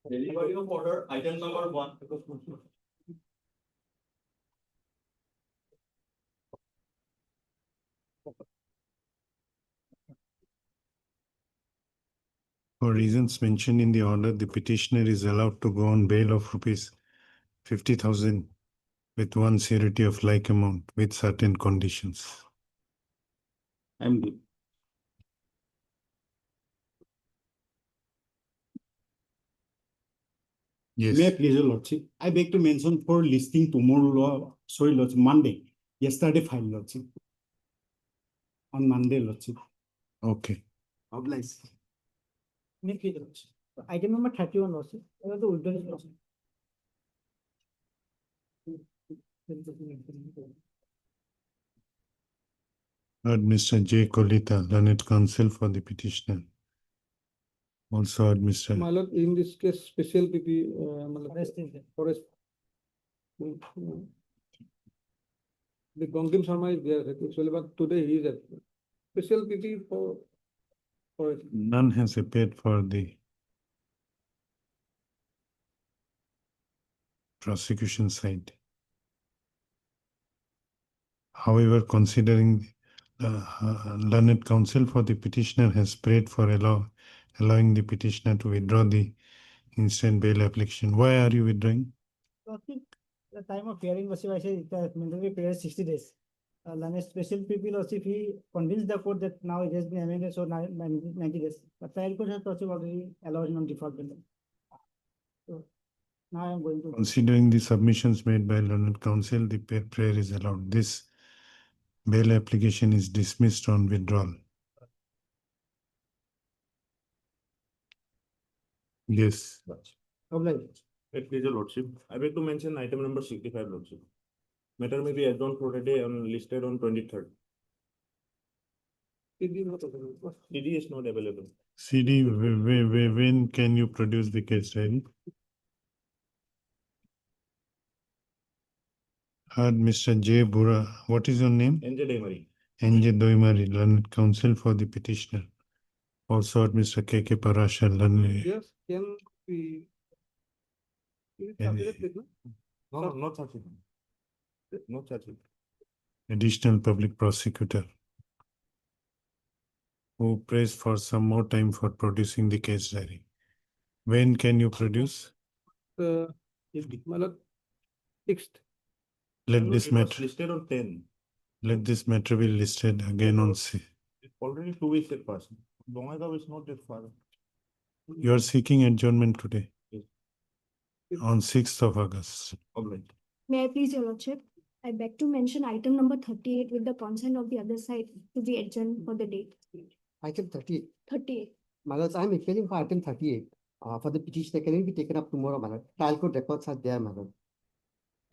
Delivery of order, item number 1. For reasons mentioned in the order, the petitioner is allowed to go on bail of rupees 50,000 with one surety of like amount with certain conditions. I'm good. Yes. May I please, your lordship? I beg to mention for listing tomorrow, sorry, lordship, Monday. Yesterday filed, lordship. On Monday, lordship. Okay. Oblige. May I please, your lordship? Item number 31 lordship. The withdrawal lordship. Heard Mr. J. Kolita, learned counsel for the petitioner. Also heard Mr. My lord, in this case, special PP, Rest is there. forest. The Gongkim Sharma is there actually, but today he is at special PP for forest. None has appeared for the prosecution side. However, considering learned counsel for the petitioner has prayed for allowing the petitioner to withdraw the instant bail application. Why are you withdrawing? Lordship, the time of hearing lordship, I say the mandatory period 60 days. Learned special PP lordship, he convinced the court that now it has been amended, so 90 days. But trial court has lordship already allowed him on default bail. So now I am going to. Considering the submissions made by learned counsel, the prayer is allowed. This bail application is dismissed on withdrawal. Yes. Oblige. Please, your lordship. I beg to mention item number 65, lordship. Matter may be adjourned for a day and listed on 23rd. CD is not available. CD, when can you produce the case diary? Heard Mr. J. Bura. What is your name? NJ Daimari. NJ Doimari, learned counsel for the petitioner. Also heard Mr. K.K. Parashar, learned. Yes, can we? No, not such it. Not such it. Additional public prosecutor, who prays for some more time for producing the case diary. When can you produce? My lord, fixed. Let this It was matter, listed on 10. let this matter be listed again on C. Already 2 weeks had passed. Bongaigaon is not that far. You are seeking adjournment today Yes. on 6th of August. Oblige. May I please, your lordship? I beg to mention item number 38 with the consent of the other side to be adjourned for the date. Item 38. 38. My lords, I am appealing for item 38. For the petitioner, can it be taken up tomorrow, my lord? Trial court records are there, my lord.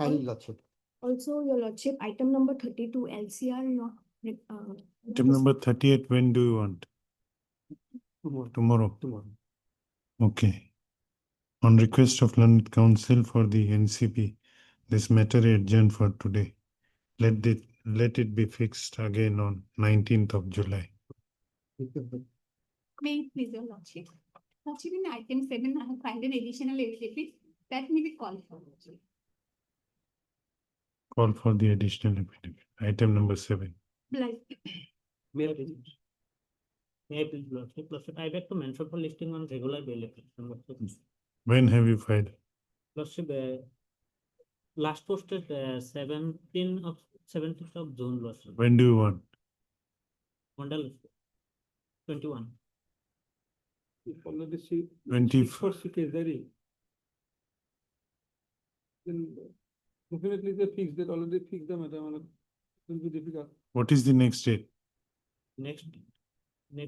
Kindly, lordship. Also, your lordship, item number 32 LCR Item number 38, when do you want? Tomorrow. Okay. On request of learned counsel for the NCP, this matter adjourned for today. Let it be fixed again on 19th of July. May it please, your lordship. Lordship, in item 7, I have filed an additional affidavit that may be called for. Call for the additional affidavit. Item number 7. Like, May I please? May I please, lordship? Lordship, I beg to mention for listing on regular bail application. Lordship. When have you filed? Lordship, last posted 17th of June, lordship. When do you want? Mandal 21. If already see. 20. For case diary. Then definitely they fix that, already fixed the matter, my lord. It will be difficult. What is the next date? Next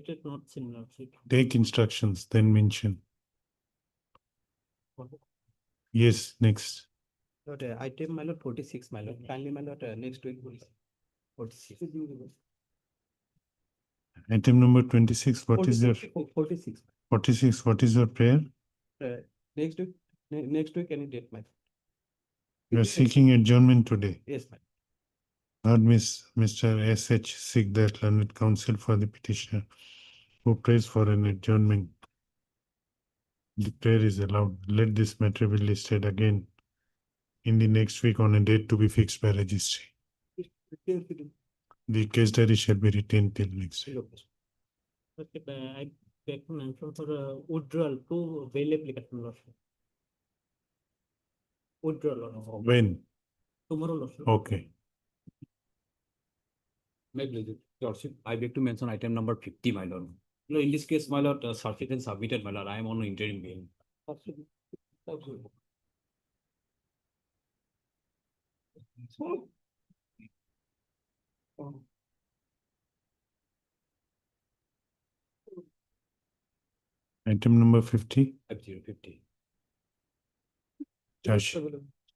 date not seen, lordship. Take instructions, then mention. Yes, next. Lord, item, my lord, 46, my lord. Kindly, my lord, next week, please. 46. Item number 26. What is your 46. 46? What is your prayer? Next week, any date, my lord. You are seeking adjournment today. Yes, my lord. Lord Mr. S.H. Sikdar, learned counsel for the petitioner, who prays for an adjournment. The prayer is allowed. Let this matter be listed again in the next week on a date to be fixed by registry. The case diary shall be retained till next week. Okay, I beg to mention for withdrawal to bail application lawsuit. Withdrawal lawsuit. When? Tomorrow lawsuit. Okay. My pleasure. Lordship, I beg to mention item number 50, my lord. No, in this case, my lord, certificate is submitted, my lord. I am on interim bail. Item number 50. 50.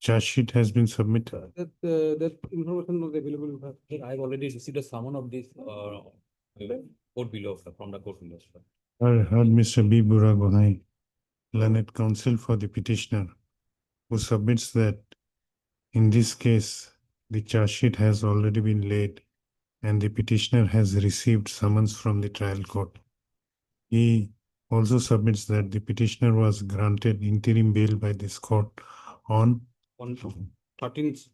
Charge sheet has been submitted. That information not available with us. I have already received a summon of this court below, sir, from the court below, sir. Heard Mr. B. Buragohai, learned counsel for the petitioner, who submits that in this case, the charge sheet has already been laid and the petitioner has received summons from the trial court. He also submits that the petitioner was granted interim bail by this court on 13th.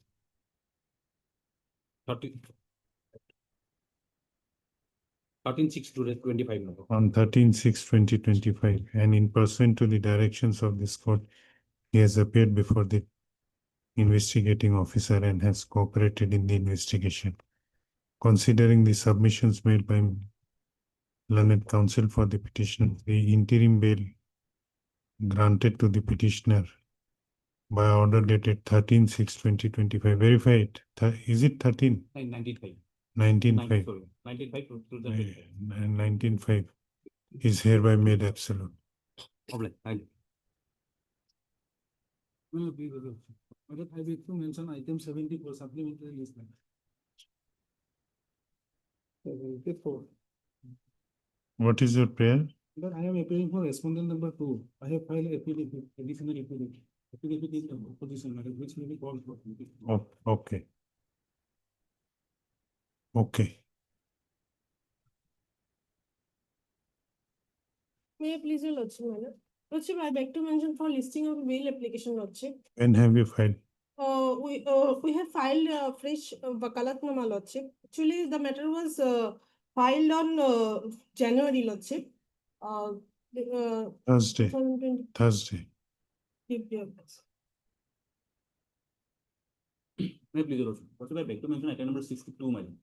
13/6/25, no. on 13/6/2025, and in pursuant to the directions of this court, he has appeared before the investigating officer and has cooperated in the investigation. Considering the submissions made by learned counsel for the petitioner, the interim bail granted to the petitioner by order dated 13/6/2025. Verify it. Is it 13? 19/5. 19/5. 19/5 to 2025. 19/5 is hereby made absolute. Problem. Will be with us. But I beg to mention item 74 supplementary list. 74. What is your prayer? But I am appealing for respondent number 2. I have filed affidavit, additional affidavit. Affidavit is opposition matter which may be called for. Oh, okay. Okay. May I please your lordship, madam? Lordship, I beg to mention for listing of bail application, lordship. When have you filed? We have filed fresh wakalatnama, lordship. Actually, the matter was filed on January, lordship. Thursday. 2020. Thursday. May I please, Lordship? Lordship, I beg to mention item number 62, madam.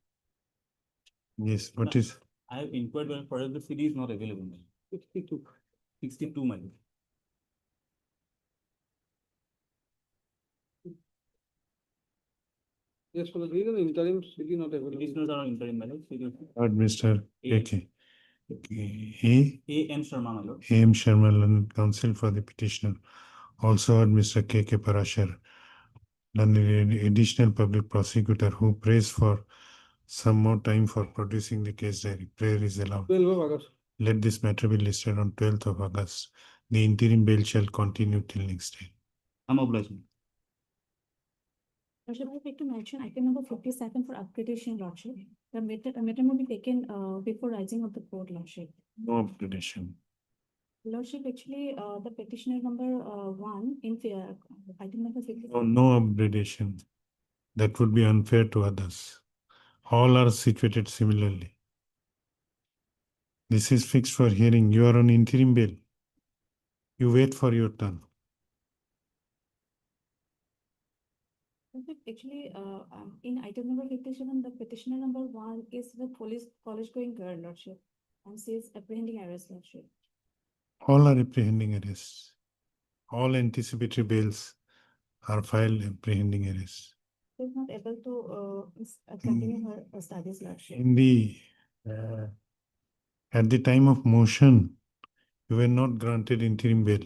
Yes, what is? I have inquired when for the CD is not available, madam. 62. 62, madam. Yes, for the reason interim CD not available. Petitioners are on interim, madam. Heard Mr. A. KK. A.M. Sharma, my lord. A.M. Sharma, learned counsel for the petitioner. Also heard Mr. KK Parashar, learned additional public prosecutor, who prays for some more time for producing the case diary. Prayer is allowed. 12 of August. Let this matter be listed on 12th of August. The interim bail shall continue till next day. I'm obliged. Lordship, I beg to mention item number 57 for upgradation, Lordship. The matter will be taken before rising of the court, Lordship. No upgradation. Lordship, actually, the petitioner number 1 in item number 57. No upgradation. That would be unfair to others. All are situated similarly. This is fixed for hearing. You are on interim bail. You wait for your turn. Actually, in item number 57, the petitioner number 1 is the college going girl, Lordship, and says apprehending arrest, Lordship. All are apprehending arrests. All anticipatory bails are filed apprehending arrests. She is not able to continue her studies, Lordship. In the at the time of motion, you were not granted interim bail.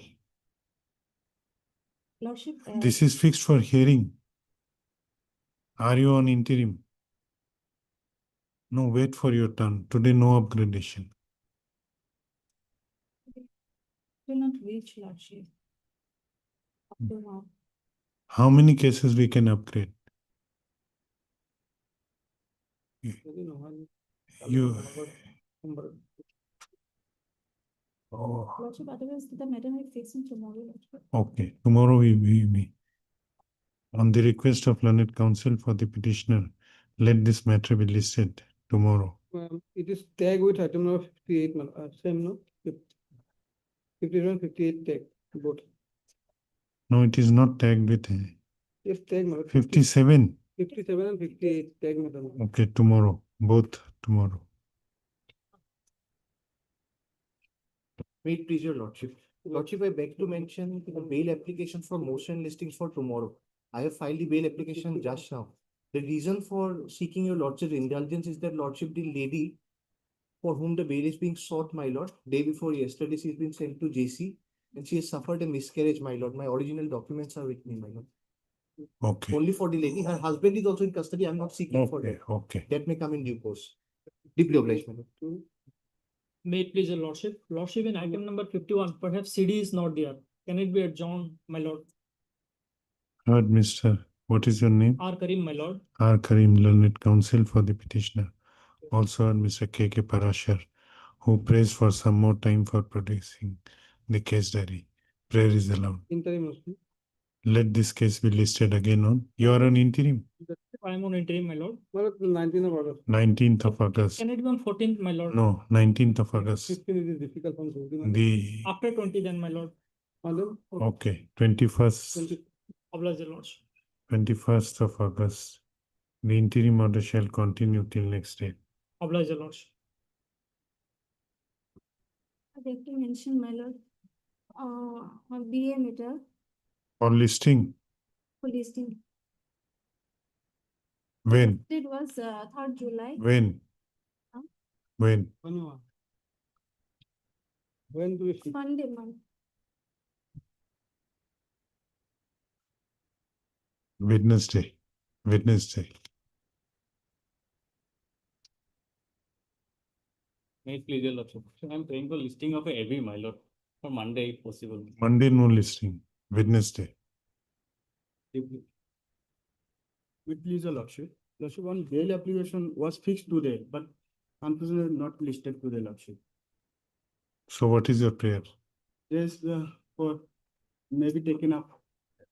Lordship, This is fixed for hearing. Are you on interim? No, wait for your turn. Today, no upgradation. will not reach, Lordship. Up to now. How many cases we can upgrade? You Oh, Lordship, otherwise the matter may be fixed on tomorrow, Lordship. okay, tomorrow we on the request of learned counsel for the petitioner, let this matter be listed tomorrow. It is tagged with item number 58, same, no? 51, 58 tag, both. No, it is not tagged with Yes, tag, 57. 57 and 58 tag, madam. Okay, tomorrow, both tomorrow. May it please your lordship. Lordship, I beg to mention the bail application for motion listings for tomorrow. I have filed the bail application just now. The reason for seeking your lordship's indulgence is that lordship, the lady for whom the bail is being sought, my lord, day before yesterday, she has been sent to JC and she has suffered a miscarriage, my lord. My original documents are with me, my lord. Okay, Only for the lady. Her husband is also in custody. I'm not seeking for okay, that. okay. That may come in due course. Deeply obliged, my lord. May it please your lordship. Lordship, in item number 51, perhaps CD is not there. Can it be adjourned, my lord? Heard, Mr. What is your name? R. Karim, my lord. R. Karim, learned counsel for the petitioner. Also heard Mr. K.K. Parashar, who prays for some more time for producing the case diary. Prayer is allowed. Interim also. Let this case be listed again on. You are on interim. I am on interim, my lord. Well, 19th of August. 19th of August. Can it be on 14th, my lord? No, 19th of August. 15 it is difficult from Zoom. The After 20 then, my lord. Madam, okay, 21st 20 your lordship. 21st of August. The interim order shall continue till next day. Oblige your lordship. I beg to mention, my lord, on BA matter For listing, for listing. when? It was 3rd July. When? Huh? When? when do we see? Monday month. Wednesday. Wednesday. May it please your lordship. So I'm praying for listing of every, my lord, for Monday if possible. Monday no listing. Wednesday. With please your lordship. Lordship, one bail application was fixed today, but unfortunately not listed today, lordship. So what is your prayer? Yes, for maybe taken up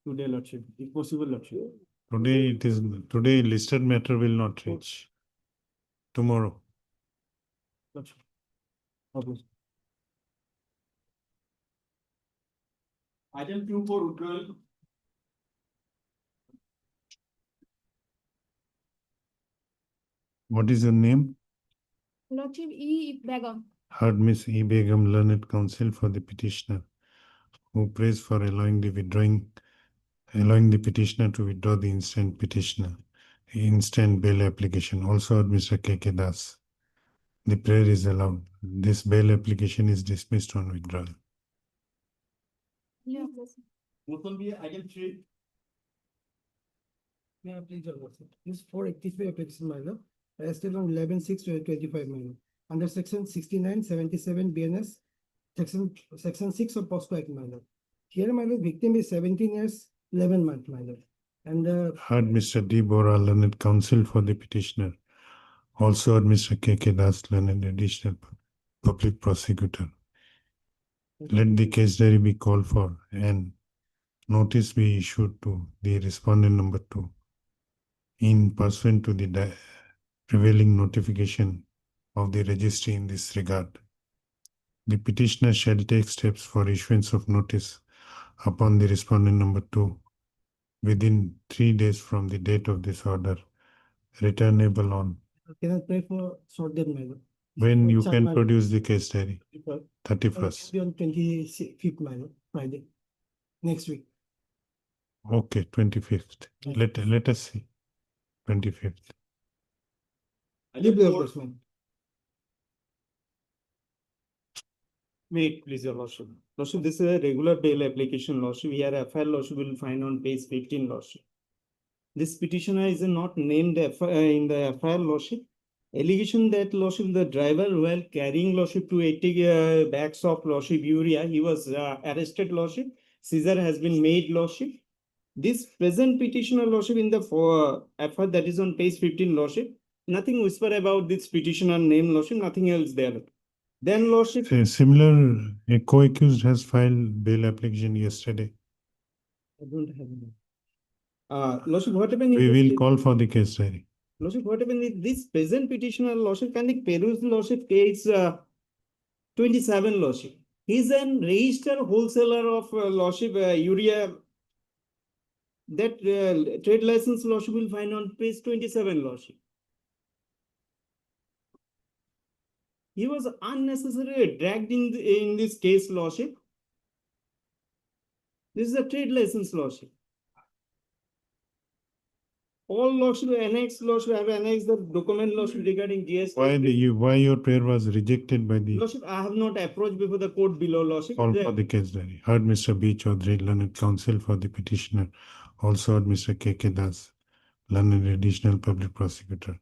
today, lordship, if possible, lordship. Today listed matter will not reach. Tomorrow. Lordship. Okay. Item 2 for withdrawal. What is your name? Lordship E. Begum. Heard Miss E. Begum, learned counsel for the petitioner, who prays for allowing the petitioner to withdraw the instant bail application. Also heard Mr. K.K. Das. The prayer is allowed. This bail application is dismissed on withdrawal. Yeah. What will be item 3? Yeah, please, your lordship. This 485 application, my lord, arrested on 11/6/2025, my lord, under section 69/77 BNS, section 6 of POSCO Act, my lord. Here, my lord, victim is 17 years, 11 months, my lord. And Heard Mr. D. Bora, learned counsel for the petitioner. Also heard Mr. K.K. Das, learned additional public prosecutor. Let the case diary be called for and notice be issued to the respondent number 2 in pursuant to the prevailing notification of the registry in this regard. The petitioner shall take steps for issuance of notice upon the respondent number 2 within 3 days from the date of this order, returnable on. can I pray for short date, my lord? When you Short, can my lord. produce the case diary? 31st. Be on 25th, my lord, Friday, next week. Okay, 25th. Let us see. 25th. Deeply obliged, my lord. May it please your lordship. Lordship, this is a regular bail application, lordship. Here FIR lordship will find on page 15, lordship. This petitioner is not named in the FIR lordship. Allegation that lordship, the driver while carrying lordship 280 bags of lordship urea, he was arrested, lordship. Seizure has been made, lordship. This present petitioner, lordship, in the FIR that is on page 15, lordship. Nothing whisper about this petitioner name, lordship. Nothing else there. Then Lordship, Similar, a co-accused has filed bail application yesterday. I don't have any. Lordship, what happened in We this will case? call for the case diary. Lordship, what happened in this present petitioner, Lordship, can the peruse Lordship case 27, Lordship. He's an registered wholesaler of Lordship urea. That trade license Lordship will find on page 27, Lordship. He was unnecessarily dragged in this case, Lordship. This is a trade license, Lordship. All Lordship annex, Lordship have annexed the document, Lordship, regarding GST. Why your prayer was rejected by the Lordship, I have not approached before the court below, Lordship. call for the case diary. Heard Mr. B. Chaudhary, learned counsel for the petitioner. Also heard Mr. K.K. Das, learned additional public prosecutor.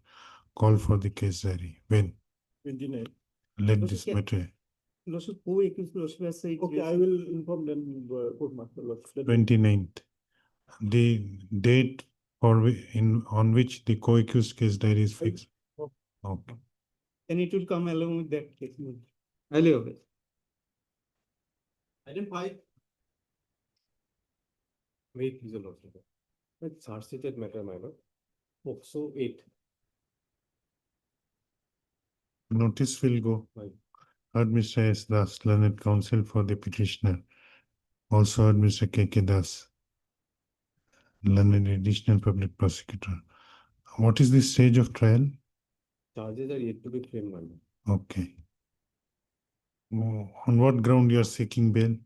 Call for the case diary. When? 29. Let Lordship, this matter. Lordship, who accused Lordship has said. Okay, I will inform them, court master. 29th. The date on which the co-accused case diary is fixed. Okay. And it will come along with that case. Earlier. Item 5. Wait, please, Lordship. It's charge-sheeted matter, my lord. So 8. Notice will go. Heard Mr. S. Das, learned counsel for the petitioner. Also heard Mr. K.K. Das, learned additional public prosecutor. What is the stage of trial? Charges are yet to be framed, my lord. Okay. On what ground you are seeking bail?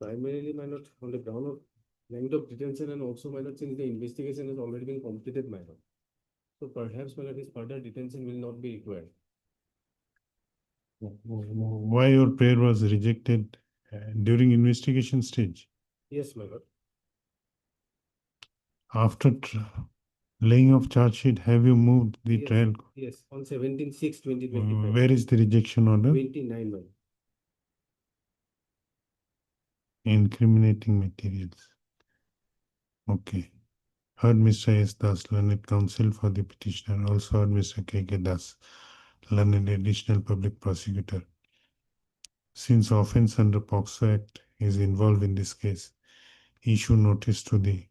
Primarily, my lord, on the ground of length of detention, and also, my lord, since the investigation has already been completed, my lord. So perhaps, my lord, his further detention will not be required. Why your prayer was rejected during investigation stage? Yes, my lord. After laying of charge sheet, have you moved the Yes. trial? Yes, on 17/6/2025. Where is the rejection order? 29, my lord. Incriminating materials. Okay. Heard Mr. S. Das, learned counsel for the petitioner. Also heard Mr. K.K. Das, learned additional public prosecutor. Since offense under POCSO Act is involved in this case, issue notice to the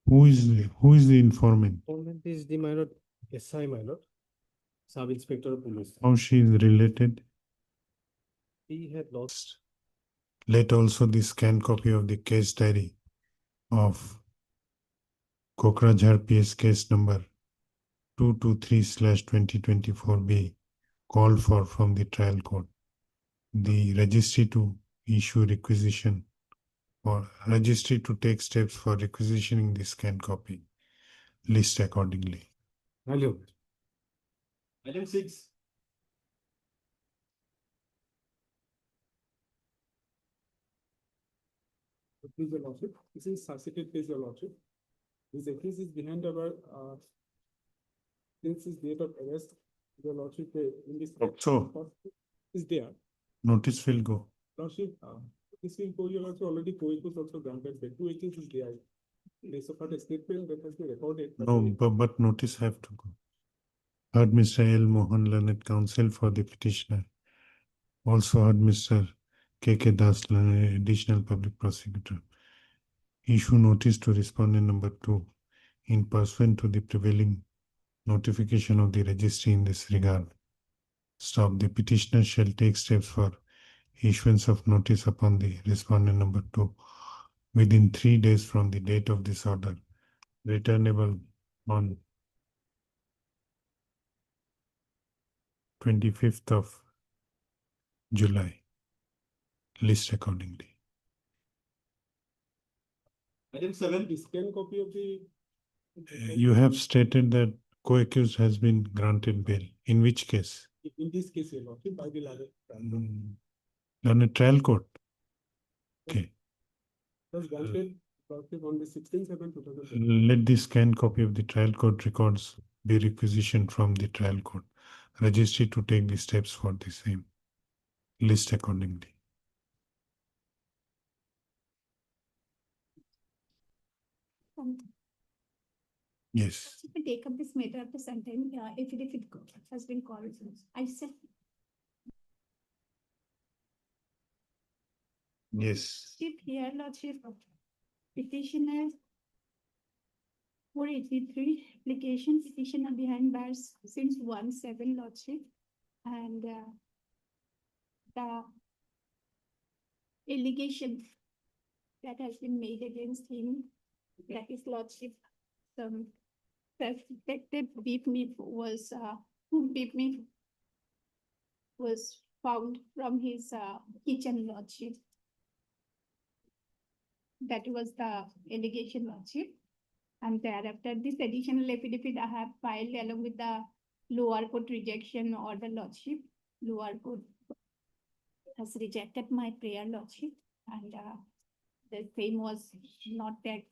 who is the informant? Informant is the, my lord, SI, my lord. Sub-Inspector of Police. How she is related? He had lost. Let also the scanned copy of the case diary of Kokrajhar PS case number 223/2024 be called for from the trial court. The registry to issue requisition or registry to take steps for requisitioning the scanned copy. List accordingly. Hello. Item 6. Please, your lordship, this is suscited case, your lordship. This case is behind our, since his date of arrest, your lordship, in this. So, is there. notice will go. Lordship, this will go, your lordship, already co-accused also granted, the two accused is there. There's a part of statement that has been recorded. No, but notice have to go. Heard Mr. L. Mohan, learned counsel for the petitioner. Also heard Mr. K.K. Das, learned additional public prosecutor. Issue notice to respondent number 2 in pursuant to the prevailing notification of the registry in this regard. Stop. The petitioner shall take steps for issuance of notice upon the respondent number 2 within 3 days from the date of this order, returnable on 25th of July. List accordingly. Item 7, the scan copy of the. You have stated that co-accused has been granted bail. In which case? In this case, your lordship, I will have it. On a trial court. Okay. Was granted, lordship, on the 16/7/2020. Let the scanned copy of the trial court records be requisitioned from the trial court. Registry to take the steps for the same. List accordingly. Yes, If we take up this matter after some time, if it has been called, I said, yes. Chief here, Lordship, petitioner 483 application petitioner behind bars since 1/7 Lordship, and the allegation that has been made against him, that is Lordship, some suspected beat me was who beat me was found from his kitchen, Lordship. That was the allegation, Lordship. And thereafter, this additional affidavit I have filed along with the lower court rejection order, Lordship. Lower court has rejected my prayer, Lordship, and the same was not that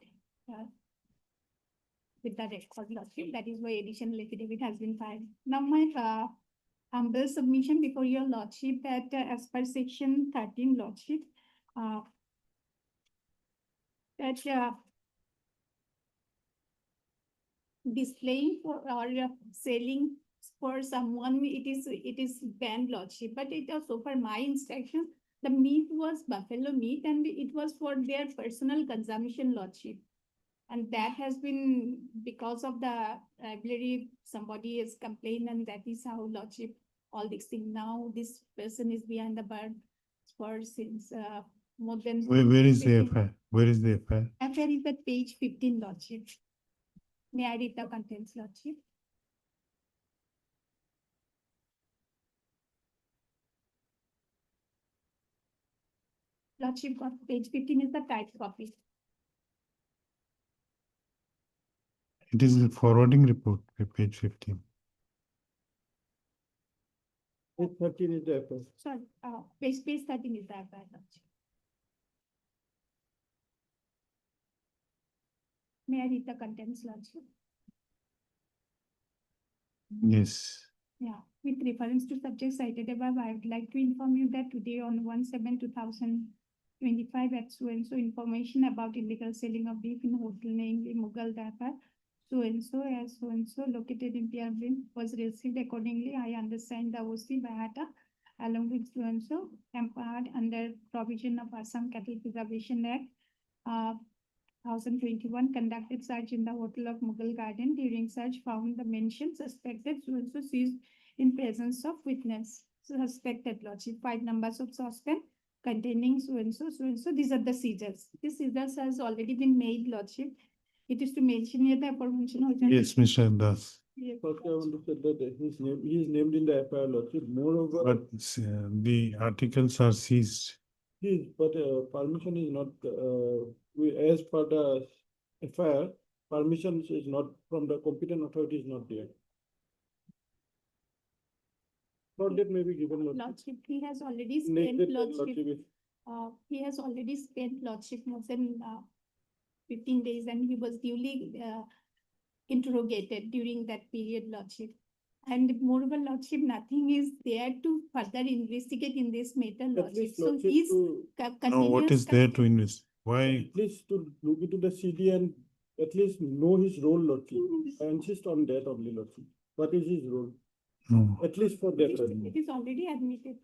with the record, Lordship. That is why additional affidavit has been filed. Now, my humble submission before your Lordship that as per section 13, Lordship, that displaying for or selling for someone, it is banned, Lordship. But it also for my instruction, the meat was buffalo meat and it was for their personal consumption, Lordship. And that has been because of the library, somebody has complained, and that is how, Lordship, all these things. Now this person is behind the bar for since more than. Where is the FIR? Where is the FIR? FIR is at page 15, Lordship. May I read the contents, Lordship? Lordship, page 15 is the typed copy. It is the forwarding report, page 15. Page 13 is the FIR. Sorry, page 13 is the FIR, Lordship. May I read the contents, Lordship? Yes. Yeah, with reference to subject cited above, I would like to inform you that today on 1/7/2025 at so-and-so information about illegal selling of beef in hotel namely Mughal Dhaba, so-and-so as so-and-so located in Piervin was received accordingly. I understand the OC Bahata along with so-and-so empowered under provision of Assam Cattle Preservation Act 2021 conducted search in the hotel of Mughal Garden. During search found the mentioned suspected so-and-so seized in presence of witness. Suspected, Lordship, 5 numbers of saucepan containing so-and-so, so-and-so. These are the seizures. This seizures has already been made, Lordship. It is to mention here the aforementioned. Yes, Mr. Das. Yes. First, I want to say that he is named in the FIR, Lordship. Moreover, But the articles are seized. but permission is not, as per the FIR, permission is not from the competent authority is not there. Not that may be given, Lordship. Lordship, he has already Next spent, that, Lordship, he has already spent, Lordship, more than 15 days, and he was duly interrogated during that period, Lordship. And moreover, Lordship, nothing is there to further investigate in this matter, At Lordship. least, So Lordship, he's to, No, what is there to invest? Why? at least to look into the CD and at least know his role, Lordship. I insist on that only, Lordship. What is his role? No. At least for that. It is already admitted.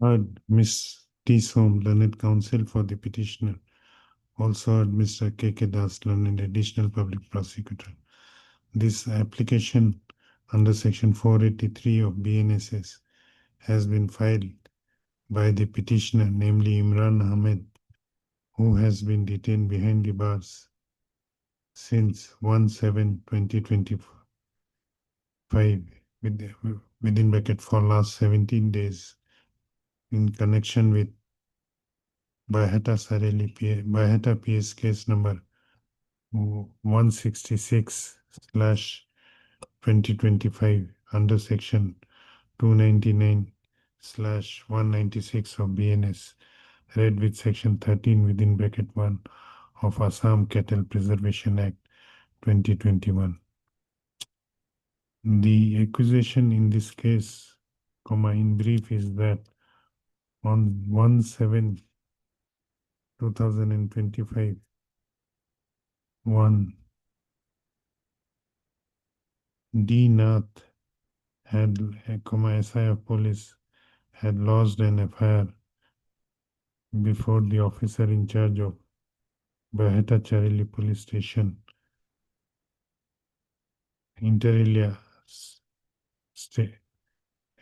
Heard Miss T. Som, learned counsel for the petitioner. Also heard Mr. K.K. Das, learned additional public prosecutor. This application under section 483 of BNSS has been filed by the petitioner, namely Imran Ahmed, who has been detained behind the bars since 1/7/2025 within bracket for last 17 days in connection with Bahata PS case number 166/2025 under section 299/196 of BNS, read with section 13 within bracket 1 of Assam Cattle Preservation Act 2021. The accusation in this case, in brief, is that on 1/7/2025, one D. Nath had, SI of police, had lodged an FIR before the officer in charge of Baheta Charili police station, inter alia,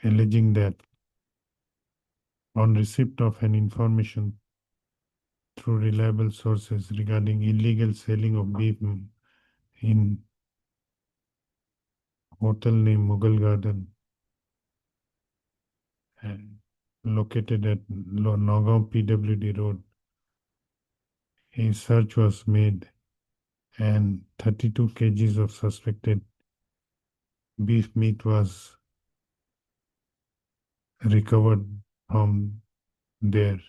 alleging that on receipt of an information through reliable sources regarding illegal selling of beef in hotel named Mughal Garden, located at Nagaon PWD Road. A search was made and 32 kgs of suspected beef meat was recovered from there.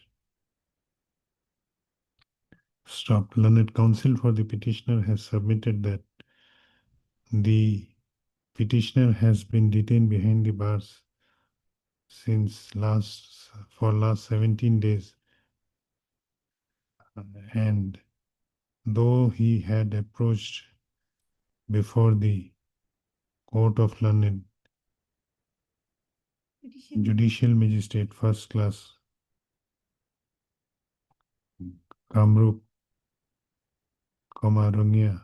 Stop. Learned counsel for the petitioner has submitted that the petitioner has been detained behind the bars for last 17 days, and though he had approached before the Court of London Judicial Magistrate First Class Kamrup, Rungia,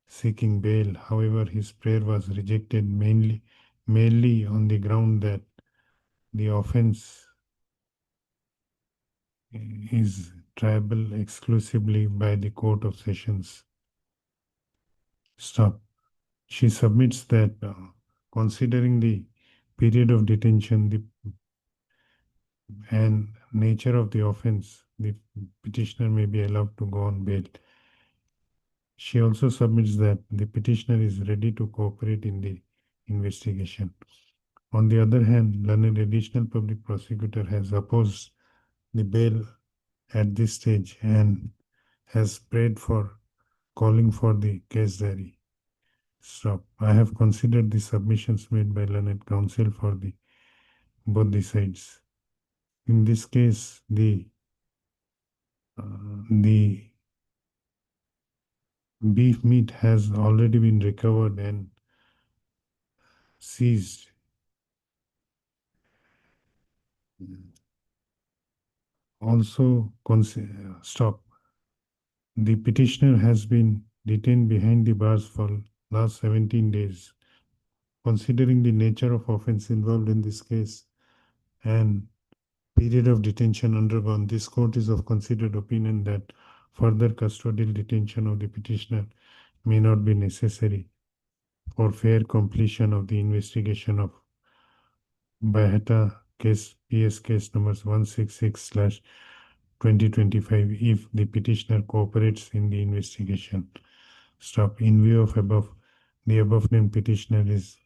seeking bail. However, his prayer was rejected mainly on the ground that the offense is triable exclusively by the Court of Sessions. Stop. She submits that considering the period of detention and nature of the offense, the petitioner may be allowed to go on bail. She also submits that the petitioner is ready to cooperate in the investigation. On the other hand, learned additional public prosecutor has opposed the bail at this stage and has prayed for calling for the case diary. Stop. I have considered the submissions made by learned counsel for both the sides. In this case, the beef meat has already been recovered and seized. Also, stop. The petitioner has been detained behind the bars for last 17 days. Considering the nature of offense involved in this case and period of detention undergone, this court is of considered opinion that further custodial detention of the petitioner may not be necessary for fair completion of the investigation of Baheta case PS case numbers 166/2025 if the petitioner cooperates in the investigation. Stop. In view of the above named petitioner is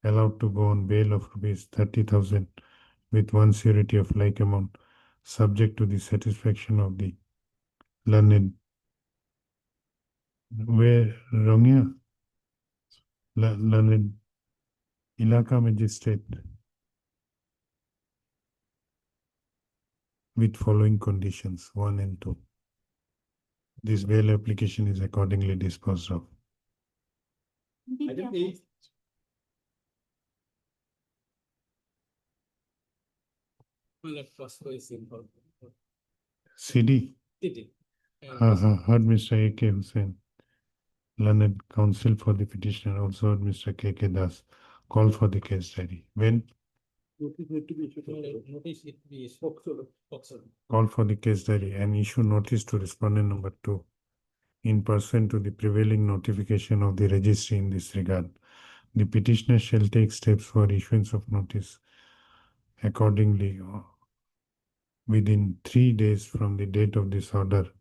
allowed to go on bail of ₹30,000 with one surety of like amount, subject to the satisfaction of the learned learned Ilaka magistrate with following conditions 1 and 2. This bail application is accordingly disposed of. Item 8. CD. CD. Heard Mr. A.K. Hussain, learned counsel for the petitioner, also heard Mr. K.K. Das, call for the case diary. When? Notice need to be issued. Notice it be Call for the case diary and issue notice to respondent number 2 in person to the prevailing notification of the registry in this regard. The petitioner shall take steps for issuance of notice accordingly within 3 days from the date of this order,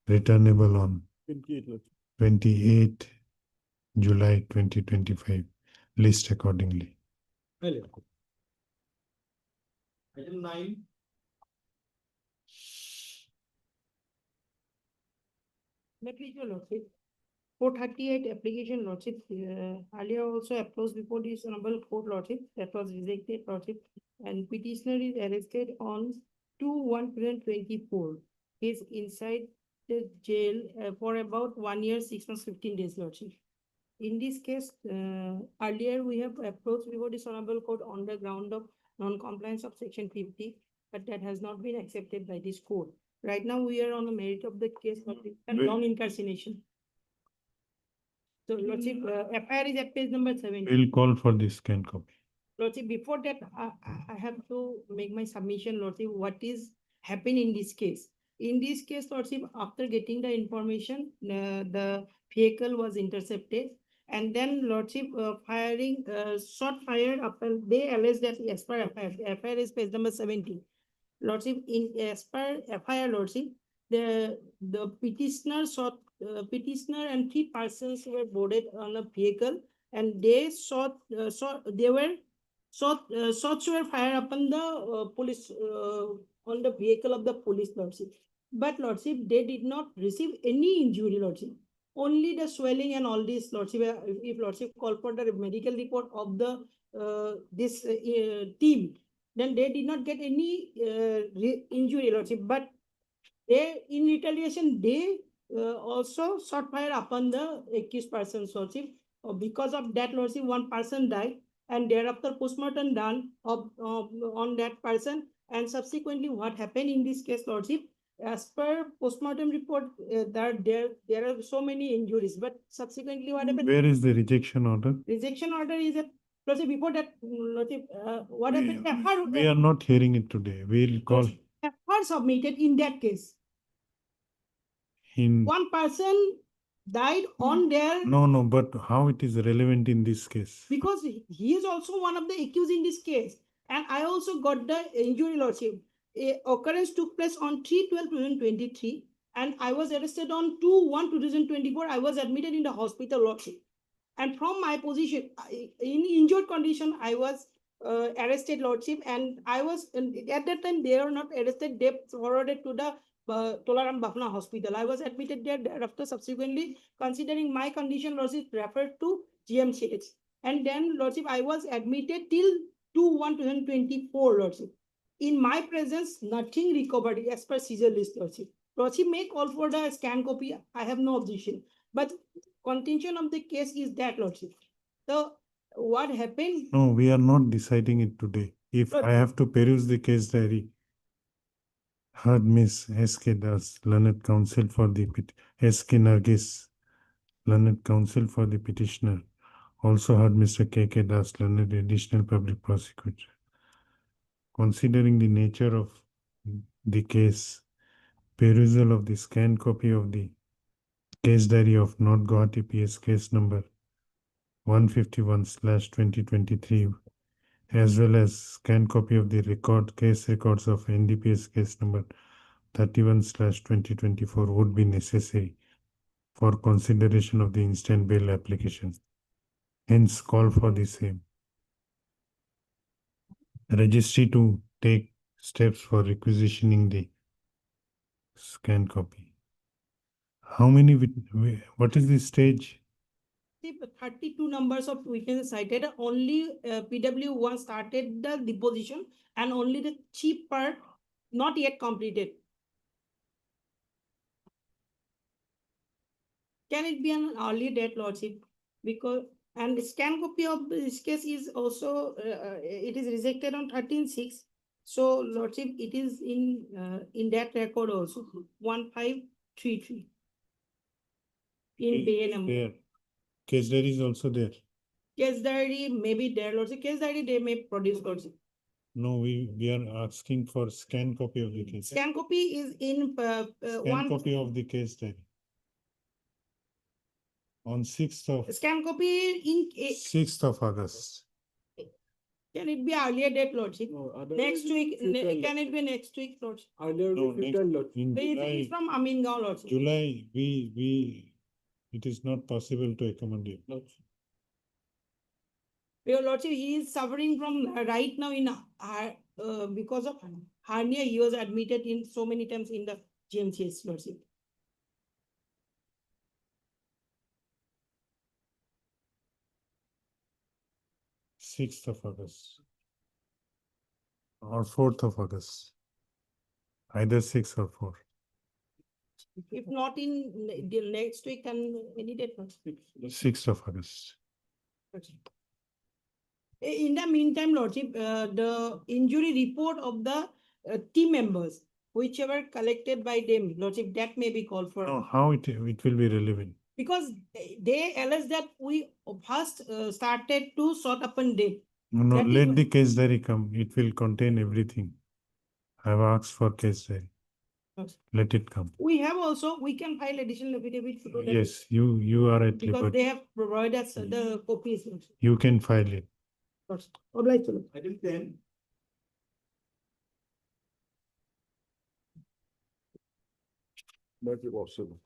returnable on 28 July 2025. List accordingly. Item 9. May please your lordship. 438 application lordship, earlier also approached before this honorable court lordship, that was rejected lordship, and petitioner is arrested on 2/1/2024. He is inside the jail for about 1 year, 6 months, 15 days lordship. in this case, earlier we have approached before this honorable court on the ground of non-compliance of section 50, but that has not been accepted by this court. Right now, we are on the merit of the case of non-incarceration. So, Lordship, FIR is at page number 7. We'll call for the scan copy. Lordship, before that, I have to make my submission, Lordship, what is happened in this case. In this case, Lordship, after getting the information, the vehicle was intercepted. And then Lordship, firing, shot fired upon, they alleged that as per FIR, FIR is page number 70. Lordship, in as per FIR, Lordship, the petitioner shot, petitioner and 3 persons were boarded on a vehicle, and they shot, shots were fired upon the police, on the vehicle of the police, Lordship. But Lordship, they did not receive any injury, Lordship. Only the swelling and all this, Lordship. If Lordship call for the medical report of the this team, then they did not get any injury, Lordship. But they, in retaliation, they also shot fire upon the accused person, Lordship. Because of that, Lordship, 1 person died, and thereafter postmortem done on that person. And subsequently, what happened in this case, Lordship, as per postmortem report, that there are so many injuries, but subsequently what happened? Where is the rejection order? Rejection order is that, Lordship, before that, Lordship, what happened? We are not hearing it today. We'll call FIR submitted in that case. in. 1 person died on their. No, but how it is relevant in this case? Because he is also one of the accused in this case. And I also got the injury, Lordship. A occurrence took place on 3/12/2023, and I was arrested on 2/1/2024. I was admitted in the hospital, Lordship. And from my position, in injured condition, I was arrested, Lordship. And I was, at that time, they were not arrested. They forwarded to the Tolaram Bafna Hospital. I was admitted there. Thereafter, subsequently, considering my condition, Lordship, referred to GMCH. And then, Lordship, I was admitted till 2/1/2024, Lordship. In my presence, nothing recovered as per seizure list, Lordship. Lordship may call for the scan copy. I have no objection. But contention of the case is that, Lordship. So what happened? No, we are not deciding it today. If I have to peruse the case diary, heard Miss S.K. Das, learned counsel for the S.K. Nargis, learned counsel for the petitioner. Also heard Mr. K.K. Das, learned additional public prosecutor. Considering the nature of the case, perusal of the scanned copy of the case diary of North Guwahati PS case number 151/2023, as well as scanned copy of the case records of NDPS case number 31/2024 would be necessary for consideration of the instant bail application. Hence, call for the same. Registry to take steps for requisitioning the scan copy. How many, what is the stage? 32 numbers of witnesses cited. Only PW1 started the deposition, and only the chief part not yet completed. Can it be an early date, Lordship? Because, and the scan copy of this case is also, it is rejected on 13/6. So, Lordship, it is in that record also, 1533. In bay number. There. Case diary is also there. Case diary may be there, Lordship. Case diary they may produce, Lordship. No, we are asking for scan copy of the case. Scan copy is in Scan copy of the case diary. On 6th of Scan copy in 6th of August. Can it be earlier date, Lordship? No, Next week, can it be next week, Lordship? Earlier, No, we next- filtered lot. In It July, is from Amingaon, Lordship. July, it is not possible to accommodate. Your Lordship, he is suffering from right now in because of hernia. He was admitted in so many times in the GMCS, Lordship. Sixth of August. Or 4th of August. Either 6 or 4. If not in the next week, and any date. 6th of August. In the meantime, Lordship, the injury report of the team members, whichever collected by them, Lordship, that may be called for. Now, how it will be relevant? Because they allege that we first started to sort upon them. No, That is let what- the case diary come. It will contain everything. I have asked for case diary. Let it come. We have also, we can file additional affidavit. to that. Yes, you are at Because liberty. they have provided us the copies. You can file it. Obliged to. Item 10. That is possible.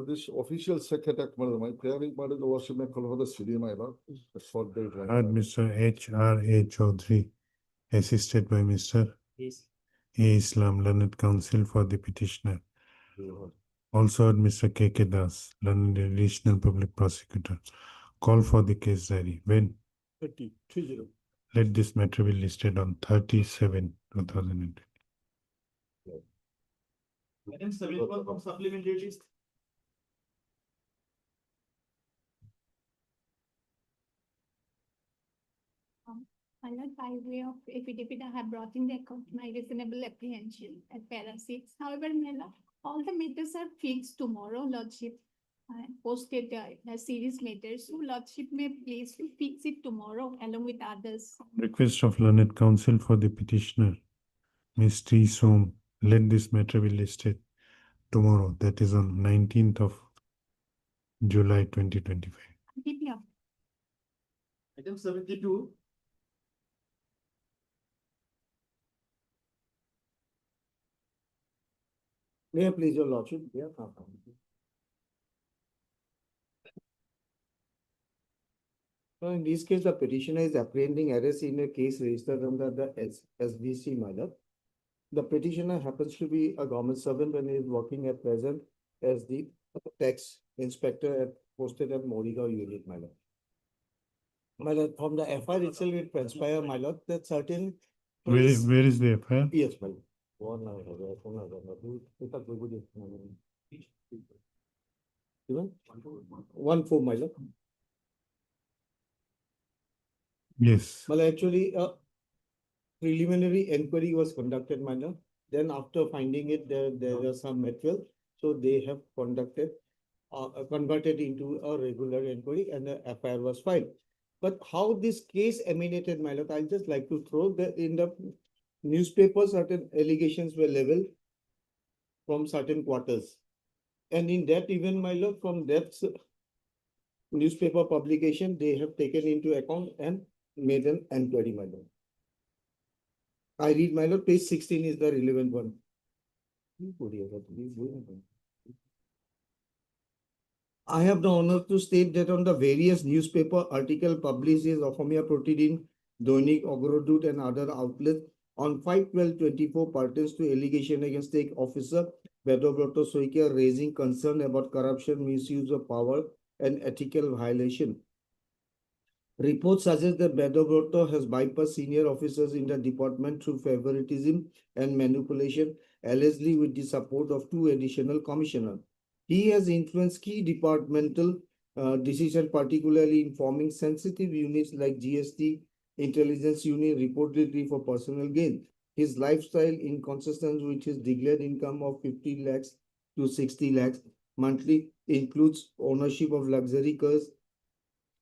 This official secretary, my clearing part of the worship may call for the city, my lord. That's what they. Heard Mr. H.R.A. Chaudhary, assisted by Mr. Yes. A. Islam, learned counsel for the petitioner. Also heard Mr. K.K. Das, learned additional public prosecutor. Call for the case diary. When? 30. Let this matter be listed on 37/2020. Item 71 from supplementary list. My lord, by way of affidavit, I have brought in the account my reasonable apprehension at para 6. However, my lord, all the matters are fixed tomorrow, lordship. I posted the series matters, so lordship may please fix it tomorrow along with others. Request of learned counsel for the petitioner, Ms. T. Som, let this matter be listed tomorrow, that is on 19th of July 2025. DP up. Item 72. May I please your lordship? Yeah. So in this case, the petitioner is apprehending arrest in a case registered under the SBC minor. The petitioner happens to be a government servant and is working at present as the tax inspector posted at Morigaon unit, my lord. My lord, from the FIR itself, it transpired, my lord, that certain. Where is the FIR? Yes, my lord. 1-4, my lord. Yes. Well, actually, a preliminary inquiry was conducted, my lord. Then after finding it, there was some material, so they have conducted, converted into a regular inquiry and the FIR was filed. But how this case emanated, my lord, I'd just like to throw that in the newspaper, certain allegations were leveled from certain quarters. And in that even, my lord, from that newspaper publication, they have taken into account and made an inquiry, my lord. I read, my lord, page 16 is the relevant one. I have the honor to state that on the various newspaper article published in Assamia Protidiন, Doinik Ogrodut and other outlets on 5/12/24 pertains to allegation against state officer Vedobroto Soikia raising concern about corruption, misuse of power and ethical violation. Reports suggest that Vedobroto has bypassed senior officers in the department through favoritism and manipulation, allegedly with the support of 2 additional commissioners. He has influenced key departmental decisions, particularly in forming sensitive units like GST, intelligence unit, reportedly for personal gain. His lifestyle, inconsistent with his declared income of 50 lakhs to 60 lakhs monthly, includes ownership of luxury cars,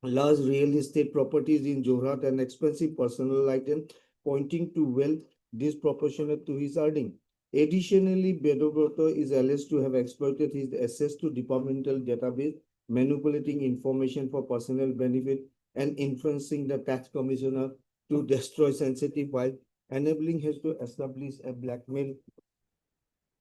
large real estate properties in Jorhat and expensive personal items, pointing to wealth disproportionate to his earning. Additionally, Vedobroto is alleged to have exploited his access to departmental database, manipulating information for personal benefit and influencing the tax commissioner to destroy sensitive files, enabling him to establish a blackmail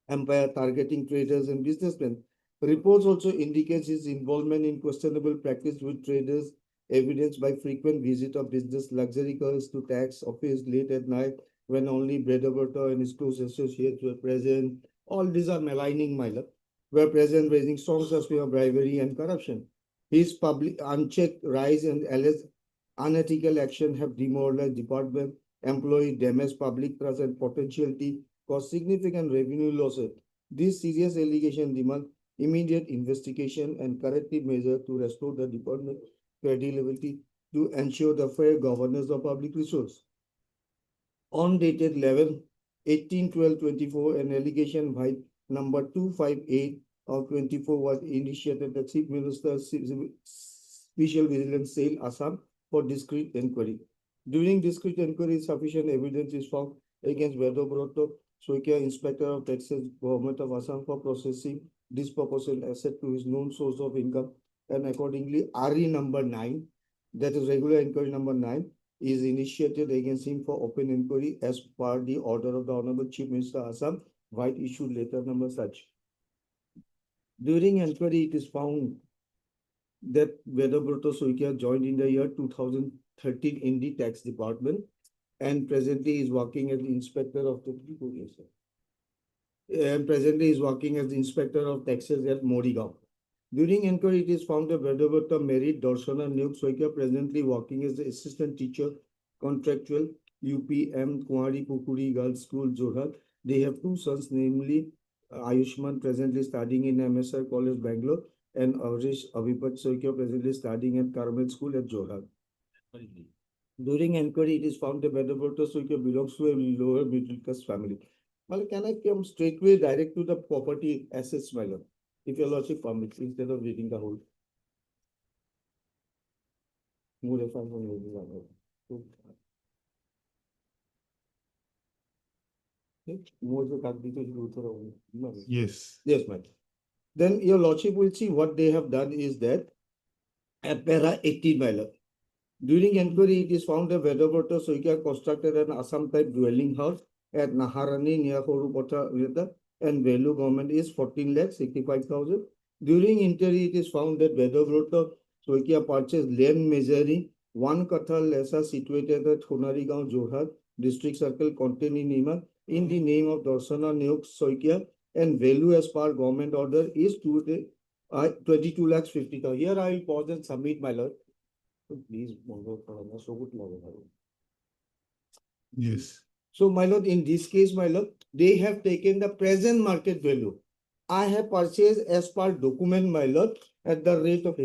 empire targeting traders and businessmen. Reports also indicate his involvement in questionable practice with traders, evidenced by frequent visit of business luxury cars to tax office late at night when only Vedobroto and his close associates were present. All these are maligning, my lord, were present, raising strong suspicion of bribery and corruption. His public unchecked rise and alleged unethical action have demoralized department, employee, damaged public trust and potentiality, caused significant revenue losses. This serious allegation demand immediate investigation and corrective measure to restore the department credibility to ensure the fair governance of public resource. On dated 11/18/12/24, an allegation by number 258 of 24 was initiated the Chief Minister's Special Vigilance Cell, Assam, for discreet inquiry. During discreet inquiry, sufficient evidence is found against Vedobroto Soikia, Inspector of Taxes, Government of Assam, for processing disproportionate asset to his known source of income, and accordingly, RE number 9, that is regular inquiry number 9, is initiated against him for open inquiry as per the order of the Honorable Chief Minister Assam, White issued letter number such. During inquiry, it is found that Vedobroto Soikia joined in the year 2013 in the tax department and presently is working as the inspector of the inspector of taxes at Morigaon. During inquiry, it is found that Vedobroto married Darshana Nyuk Soikia, presently working as the assistant teacher, contractual, UPM Kuwari Pukuri Girls School, Jorhat. They have two sons, namely Ayushman, presently studying in MSR College, Bangalore, and Avrish Avipat Soikia, presently studying at Carmel School at Jorhat. During inquiry, it is found that Vedobroto Soikia belongs to a lower middle class family. Well, can I come straightway direct to the property assets, my lord? If your lordship permits, instead of reading the whole. Yes. Yes, ma'am. Then your lordship will see what they have done is that at para 18, my lord. During inquiry, it is found that Vedobroto Soikia constructed an Assam type dwelling house at Naharani near Horupota, and value government is 14,65,000. During inquiry, it is found that Vedobroto Soikia purchased land measuring 1 Katha Lesa situated at Khonarigaon, Jorhat, district circle contained in Nima, in the name of Darshana Nyuk Soikia, and value as per government order is 22,50,000. Here I will pause and submit, my lord. Please, Yes. so, my lord, in this case, my lord, they have taken the present market value. I have purchased as per document, my lord, at the rate of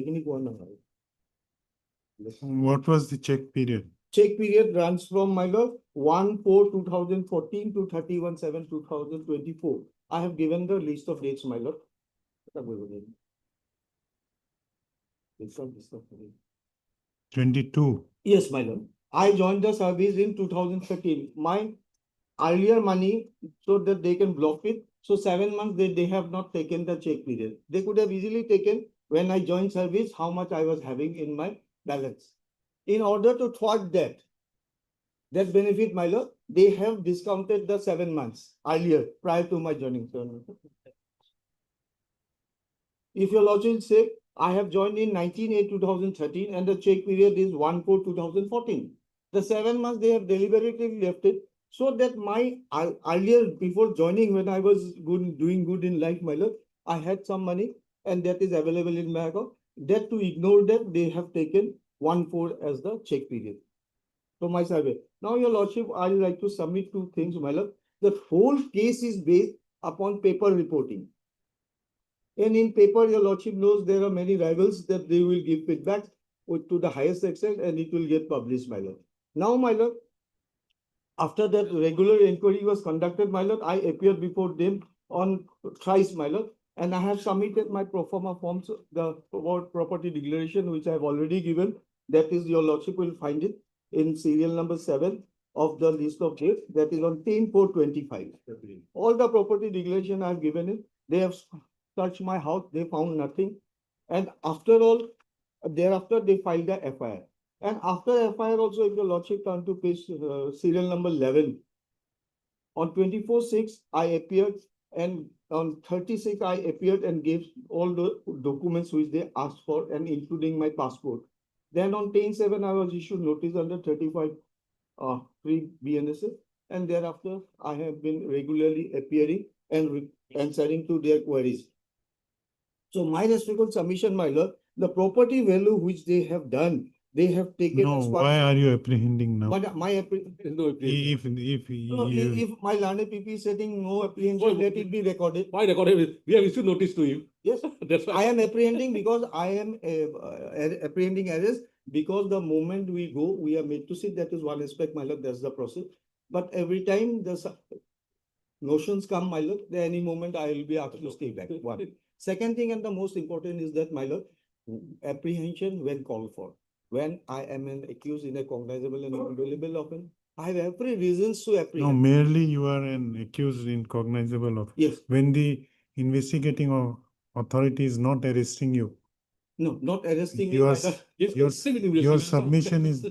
What was the check period? check period runs from, my lord, 1/4/2014 to 31/7/2024. I have given the list of dates, my lord. 22. Yes, my lord. I joined the service in 2013. My earlier money so that they can block it. So 7 months they have not taken the check period. They could have easily taken when I joined service how much I was having in my balance. In order to thwart that benefit, my lord, they have discounted the 7 months earlier prior to my joining. If your lordship say, I have joined in 19/8/2013 and the check period is 1/4/2014. The 7 months they have deliberately left it so that my earlier before joining when I was doing good in life, my lord, I had some money and that is available in my account. That to ignore that they have taken 1/4 as the check period. So my survey. Now your lordship, I would like to submit 2 things, my lord. The whole case is based upon paper reporting. And in paper, your lordship knows there are many rivals that they will give feedback to the highest extent and it will get published, my lord. Now, my lord, after that regular inquiry was conducted, my lord, I appeared before them on thrice, my lord, and I have submitted my pro forma forms, the property declaration, which I have already given. That is, your lordship will find it in serial number 7 of the list of dates. That is on 10/4/25. All the property declaration I have given it. They have searched my house, they found nothing. And after all, thereafter they filed the FIR. And after FIR also, if your lordship turn to page serial number 11, on 24/6, I appeared, and on 36, I appeared and gave all the documents which they asked for, and including my passport. Then on 10/7, I was issued notice under 35 pre-BNSF, and thereafter I have been regularly appearing and answering to their queries. So my respectful submission, my lord, the property value which they have done They have taken No, as why far, are you apprehending now? but my, There's no apprehension. If no, you, if my learned PP is saying no apprehension, let it be recorded. Why recorded? We have issued notice to you. Yes, That's why. I am apprehending because I am apprehending arrest because the moment we go, we are made to sit. That is one aspect, my lord, that's the process. But every time the notions come, my lord, at any moment I will be asked to stay back. One. Second thing, and the most important is that, my lord, apprehension when called for. When I am an accused in a cognizable and available offense, I have every reasons to no, apprehend. merely you are an accused in cognizable of. Yes. When the investigating authority is not arresting you, No, not arresting me, your, my lord. your submission is,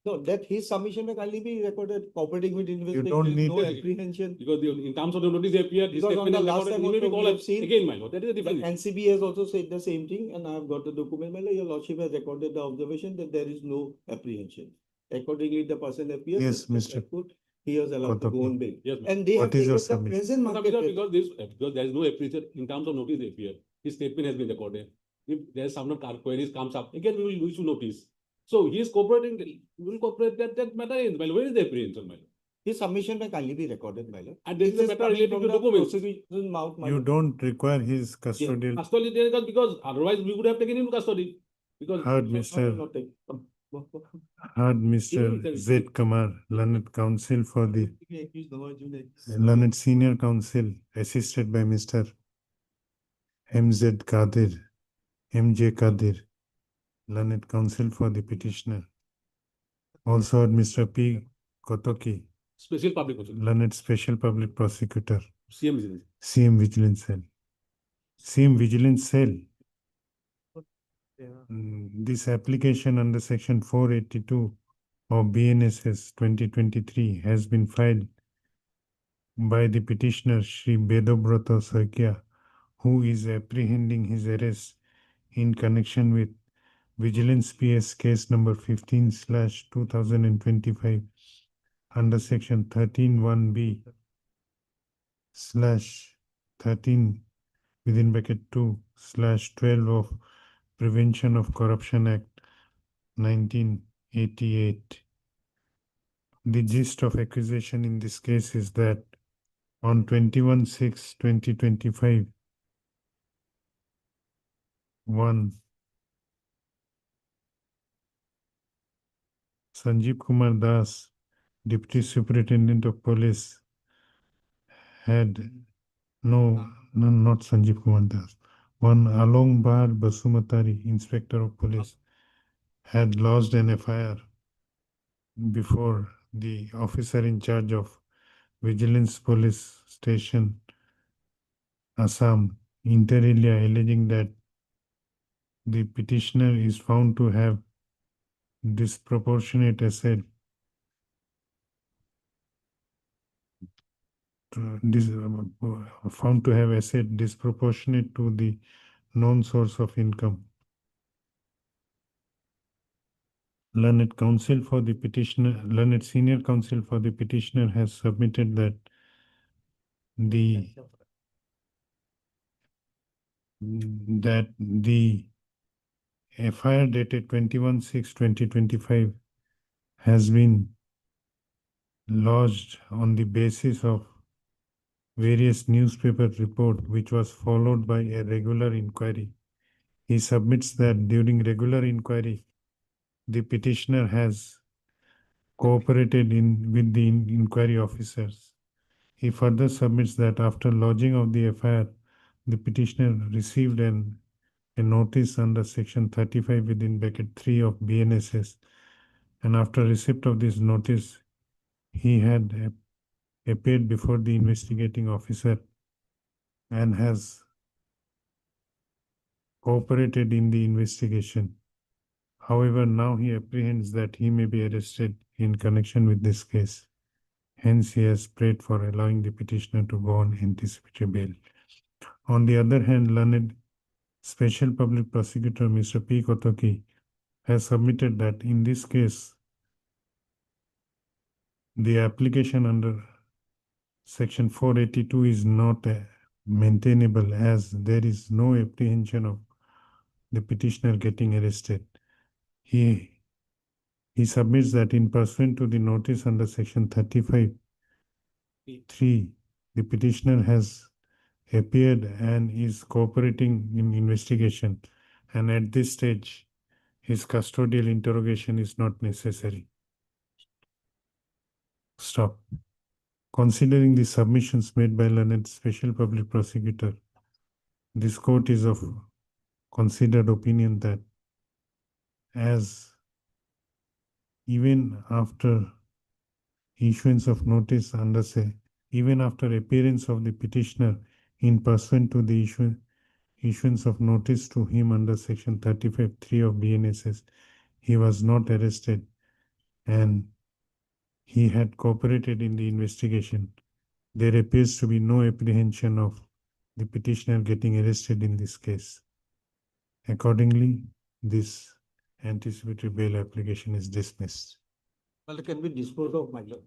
No, that his submission can only be recorded cooperating with you investigation, don't need, no apprehension. Because in terms of the notice they appeared, his Because on statement the is last recorded, time he may be also we called have seen- again, my lord. That is the The difference. NCB has also said the same thing, and I have got the document, my lord. Your lordship has recorded the observation that there is no apprehension. Accordingly, the person appears. Yes, and Mr. court, he is allowed to go Kotoki. on bail. Yes, ma'am. And they have What is your taken the submission? present market rate. Because there is no appraisal in terms of notice they appear. His statement has been recorded. If there is some queries comes up, again we will issue notice. So he is cooperating, we will cooperate that matter is, my lord. Where is the apprehension, my lord? His submission can kindly be recorded, my lord. And this is a matter coming related from to the documents. prosecution mouth, my You lord. don't require his custodial. Custody because otherwise we would have taken him to custody. Because Heard, Not Mr. take- Heard, Mr. Z. Kumar, learned counsel for the learned senior counsel, assisted by Mr. MZ Kadir, MJ Kadir, learned counsel for the petitioner. Also heard Mr. P. Kotoki, special public prosecutor, learned special public prosecutor, CM is CM Vigilance Cell. CM Vigilance Cell. This application under section 482 of BNSS 2023 has been filed by the petitioner Shri Bedobrata Sakya, who is apprehending his arrest in connection with Vigilance PS case number 15/2025 under section 13(1)(b) /13 within bracket 2/12 of Prevention of Corruption Act 1988. The gist of accusation in this case is that on 21/6/2025, one Sanjeev Kumar Das, Deputy Superintendent of Police, had not Sanjeev Kumar Das. One Along Bahar Basumatari, Inspector of Police, had lodged an FIR before the officer in charge of Vigilance Police Station, Assam, inter alia, alleging that the petitioner is found to have disproportionate asset found to have asset disproportionate to the known source of income. Learned counsel for the petitioner, learned senior counsel for the petitioner has submitted that the FIR dated 21/6/2025 has been lodged on the basis of various newspaper report, which was followed by a regular inquiry. He submits that during regular inquiry, the petitioner has cooperated with the inquiry officers. He further submits that after lodging of the FIR, the petitioner received a notice under section 35 within bracket 3 of BNSS, and after receipt of this notice, he had appeared before the investigating officer and has cooperated in the investigation. However, now he apprehends that he may be arrested in connection with this case. Hence, he has prayed for allowing the petitioner to go on anticipatory bail. On the other hand, learned Special Public Prosecutor Mr. P. Kotoki has submitted that in this case, the application under section 482 is not maintainable, as there is no apprehension of the petitioner getting arrested. He He submits that in pursuant to the notice under section 35(3), the petitioner has appeared and is cooperating in investigation, and at this stage, his custodial interrogation is not necessary. Stop. Considering the submissions made by learned special public prosecutor, this court is of considered opinion that as even after issuance of notice under say, even after appearance of the petitioner in pursuant to the issuance of notice to him under section 35(3) of BNSS, he was not arrested and he had cooperated in the investigation. There appears to be no apprehension of the petitioner getting arrested in this case. Accordingly, this anticipatory bail application is dismissed. Well, it can be disposed of, my lord.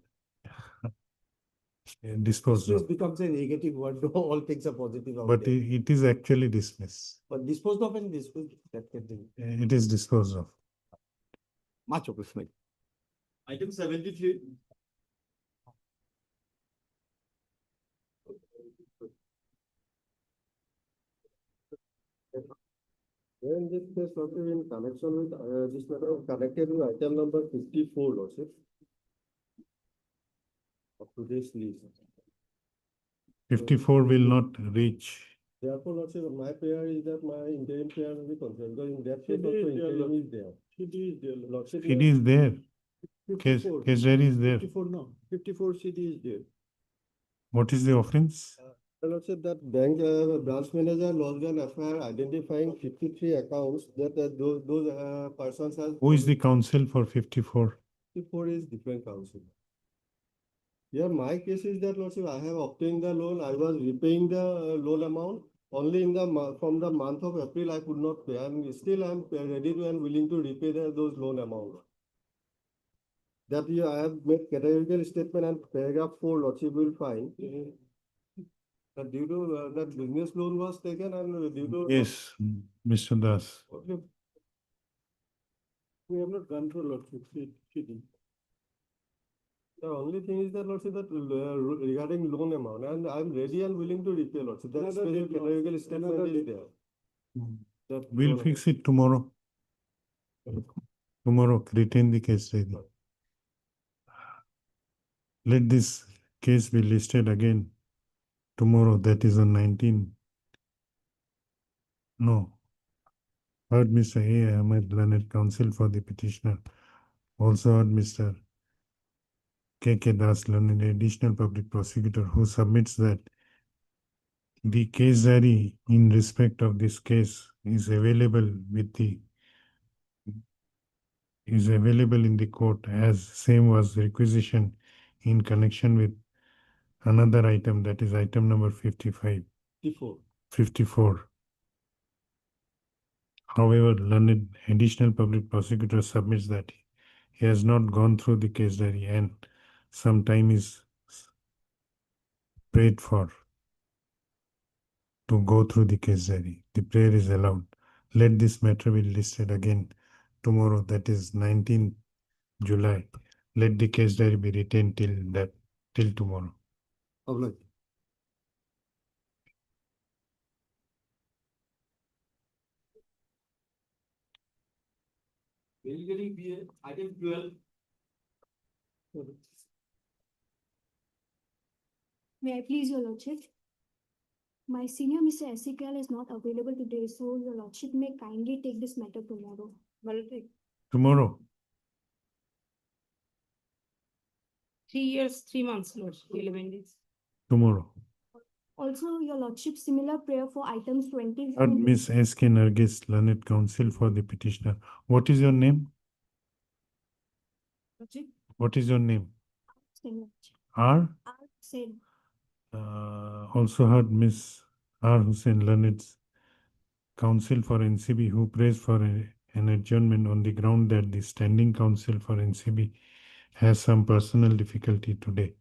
Disposed Dismiss of. becomes a negative word, all things are positive out But there. it is actually dismissed. But disposed of and disposed, that can be It is disposed of. much appreciated. Item 73. In this case, Lordship, in connection with this matter, connected with item number 54, Lordship. Of today's list. 54 will not reach. Therefore, Lordship, my prayer is that my interim prayer will be considered, because in that case also interim is there. CD is there, Lordship. It is there. Case 54. diary is there. 54, no, 54 CD is there. What is the offense? Lordship, that bank branch manager lodged an FIR identifying 53 accounts that those persons has. Who is the counsel for 54? 54 is different counsel. Here, my case is that, Lordship, I have obtained the loan, I was repaying the loan amount. Only in the from the month of April, I could not pay, and still I am ready to and willing to repay those loan amount. That year, I have made categorical statement, and paragraph 4, Lordship will find. That due to that business loan was taken and due to. Yes, Mr. Das. Okay. We have not gone through Lordship, CD. The only thing is that, Lordship, that regarding loan amount, and I'm ready and willing to repay, Lordship. That special categorical statement is there. That We'll loan fix it tomorrow. Tomorrow, retain the case diary. Let this case be listed again tomorrow, that is on 19. No. Heard Mr. A. Ahmed, learned counsel for the petitioner. Also heard Mr. K.K. Das, learned additional public prosecutor, who submits that the case diary in respect of this case is available in the court, as same was requisition in connection with another item, that is item number 55. 54. However, learned additional public prosecutor submits that he has not gone through the case diary and some time is prayed for to go through the case diary. The prayer is allowed. Let this matter be listed again tomorrow, that is 19th July. Let the case diary be retained till tomorrow. Obliged. Basically, item 12. May I please, your lordship? My senior, Mr. Ezekiel, is not available today, so your lordship may kindly take this matter tomorrow. Tomorrow. 3 years, 3 months, Lordship, 11 days. Tomorrow. Also, your lordship, similar prayer for items 20. Miss S.K. Nargis, learned counsel for the petitioner. What is your name? Lordship, What is your name? same, R? same. Also heard Miss R. Hussain, learned counsel for NCB, who prays for an adjournment on the ground that the standing counsel for NCB has some personal difficulty today.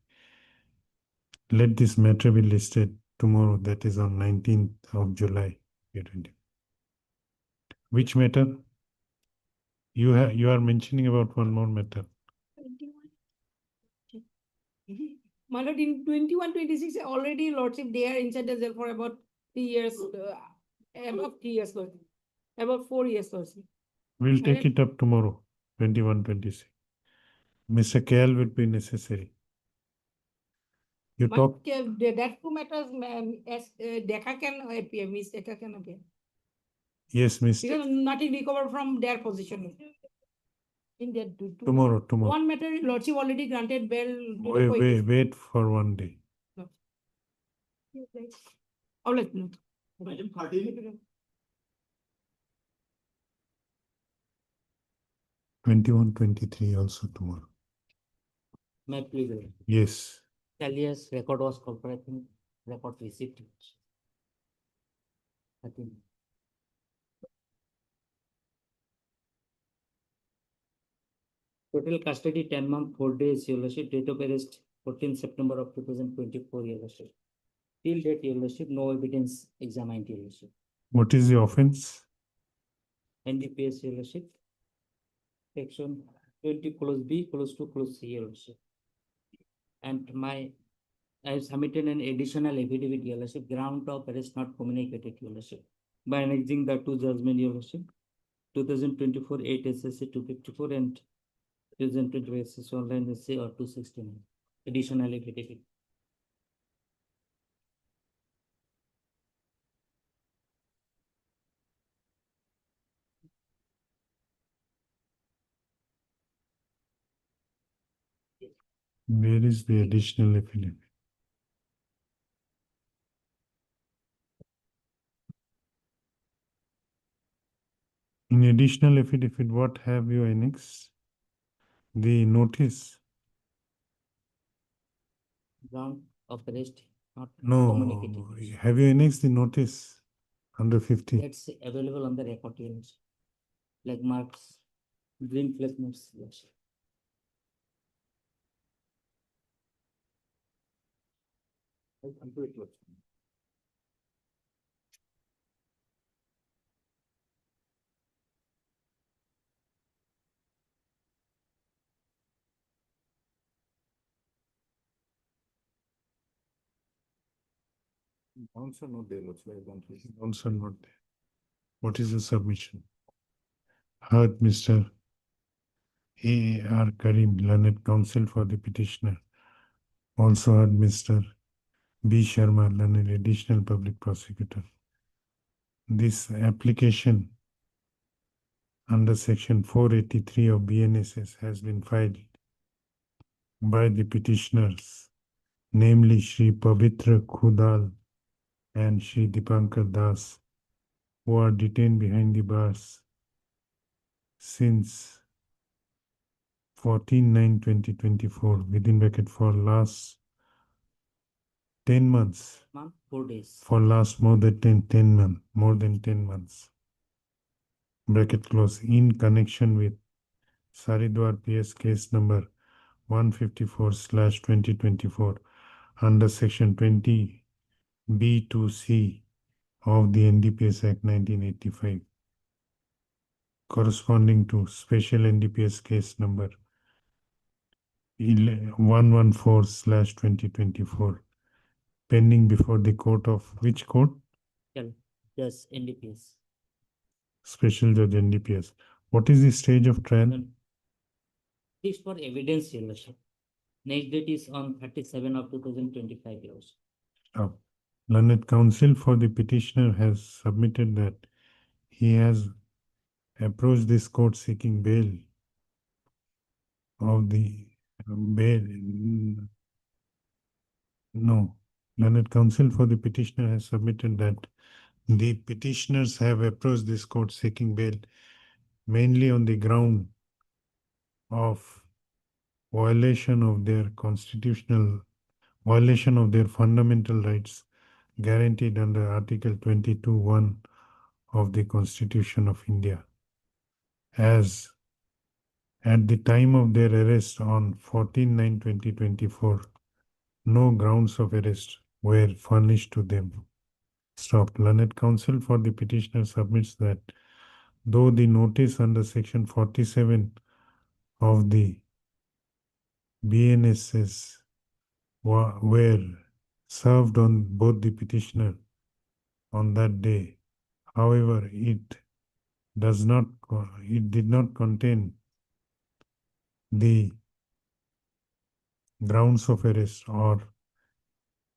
Let this matter be listed tomorrow, that is on 19th of July. Which matter? you are mentioning about one more matter. My lord, in 21-26, already lordship, they are inside the jail for about 3 years, above 3 years, lordship. About 4 years, lordship. We'll take Alright. it up tomorrow, 21-26. Mr. KL will be necessary. You But talk, that two matters, as Decca can appear, Miss Decca can appear. yes, Mr. Because nothing recovered from their position. In that Tomorrow. one matter, lordship already granted bail. to the Wait, co-accused. wait for one day. All right, no. Item 13. 21-23 also tomorrow. May I please? Yes. Alias record was cooperating, record received. I think. Total custody 10 months, 4 days, your lordship, date of arrest 14 September of 2024, your lordship. Till date, your lordship, no evidence examined, your lordship. What is the offense? NDPS, your lordship. Section 20 clause B, clause 2, clause C, your lordship. And I have submitted an additional affidavit, your lordship, ground of arrest not communicated, your lordship. By annexing the two judgment, your lordship, 2024 8 SSC 254 and 2024 SSC online essay or 269. Additional affidavit. Where is the additional affidavit? In additional affidavit, what have you annexed? The notice? Ground of arrest not No. communicated. Have you annexed the notice under 50? It's available on the record, your lordship. Like marks, green flag notes, your lordship. Also not there. Also not there. What is the submission? Heard Mr. A.R. Karim, learned counsel for the petitioner. Also heard Mr. B. Sharma, learned additional public prosecutor. This application under section 483 of BNSS has been filed by the petitioners, namely Shri Pavitra Khudal and Shri Dipankar Das, who are detained behind the bars since 14/9/2024 within bracket for last 10 months. Month, 4 days. For last more than 10 months, more than 10 months. Bracket close in connection with Saridwar PS case number 154/2024 under section 20 B2C of the NDPS Act 1985, corresponding to special NDPS case number 114/2024, pending before the court of which court? Yes, NDPS. Special Judge NDPS. What is the stage of trial? Fixed for evidence, your lordship. Next date is on 37 of 2025 years. Learned counsel for the petitioner has submitted that he has approached this court seeking bail of the bail. No, learned counsel for the petitioner has submitted that the petitioners have approached this court seeking bail mainly on the ground of violation of their fundamental rights guaranteed under Article 22(1) of the Constitution of India, as at the time of their arrest on 14/9/2024, no grounds of arrest were furnished to them. Stop. Learned counsel for the petitioner submits that though the notice under section 47 of the BNSS were served on both the petitioner on that day. However, it did not contain the grounds of arrest or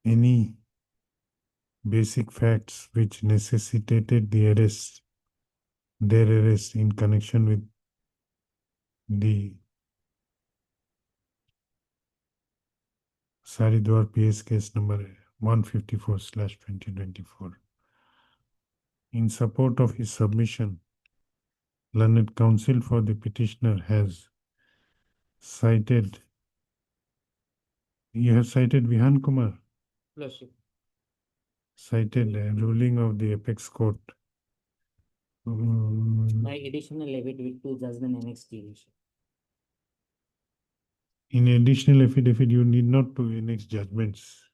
any basic facts which necessitated their arrest in connection with the Saridwar PS case number 154/2024. In support of his submission, learned counsel for the petitioner has cited, you have cited Vihan Kumar, Lordship, cited a ruling of the apex court. my additional affidavit to judgment annexed, Your Lordship. In additional affidavit, you need not to annex judgments.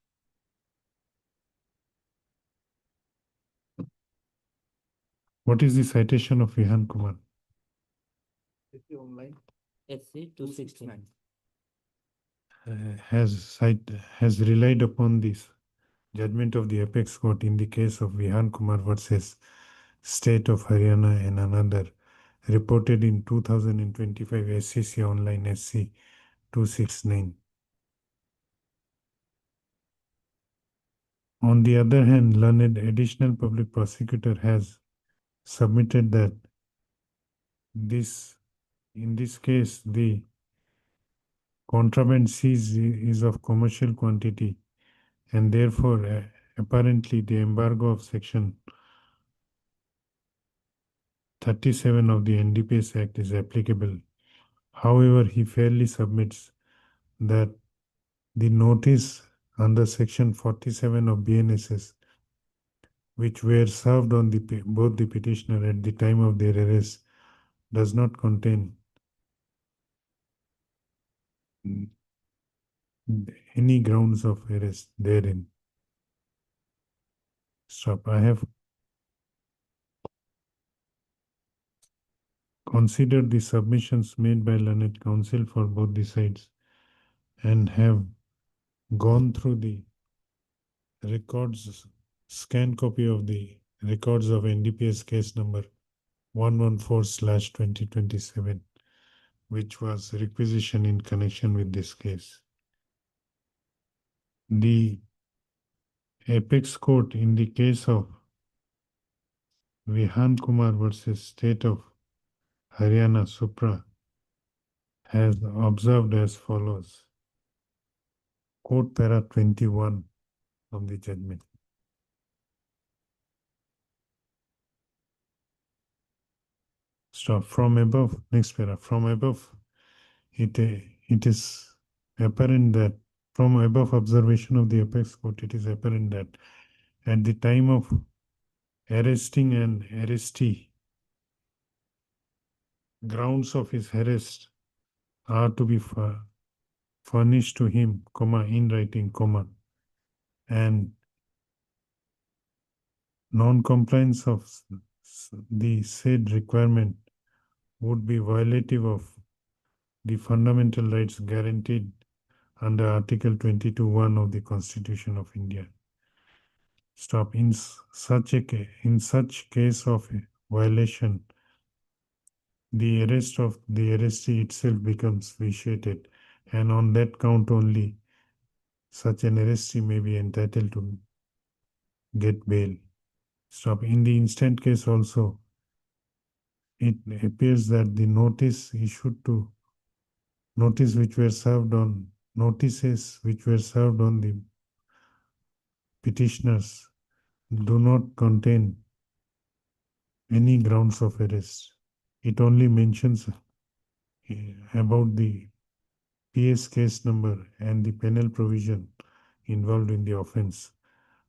What is the citation of Vihan Kumar? Online. SC 269. Has relied upon this judgment of the apex court in the case of Vihan Kumar versus State of Haryana and another, reported in 2025 SCC Online SC 269. On the other hand, learned additional public prosecutor has submitted that in this case, the contraband seized is of commercial quantity, and therefore, apparently, the embargo of section 37 of the NDPS Act is applicable. However, he fairly submits that the notice under section 47 of BNSS, which were served on both the petitioner at the time of their arrest, does not contain any grounds of arrest therein. Stop. I have considered the submissions made by learned counsel for both the sides and have gone through the records, scanned copy of the records of NDPS case number 114/2027, which was requisitioned in connection with this case. The apex court in the case of Vihan Kumar versus State of Haryana Supra has observed as follows. Quote para 21 of the judgment. Stop. From above, next para. From above, it is apparent that from above observation of the apex court, it is apparent that at the time of arresting an arrestee, grounds of his arrest are to be furnished to him, in writing, and non-compliance of the said requirement would be violative of the fundamental rights guaranteed under Article 22(1) of the Constitution of India. Stop. In such case of violation, the arrest of the arrestee itself becomes vitiated, and on that count only, such an arrestee may be entitled to get bail. Stop. In the instant case also, it appears that the notices which were served on the petitioners do not contain any grounds of arrest. It only mentions about the PS case number and the penal provision involved in the offense.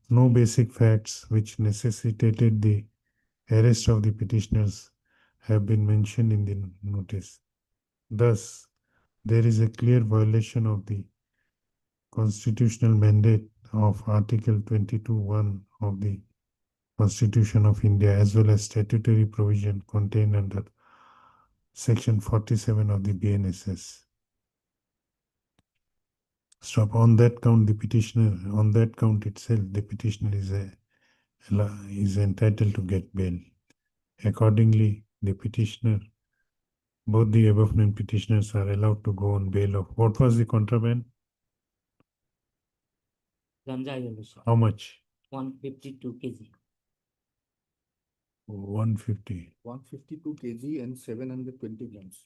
No basic facts which necessitated the arrest of the petitioners have been mentioned in the notice. Thus, there is a clear violation of the constitutional mandate of Article 22(1) of the Constitution of India as well as statutory provision contained under Section 47 of the BNSS. Stop. On that count, the petitioner, on that count itself, the petitioner is entitled to get bail. Accordingly, the petitioner, both the above named petitioners are allowed to go on bail of, what was the contraband? Ganja, Your Lordship. How much? 152 kg. 150. 152 kg and 720 grams.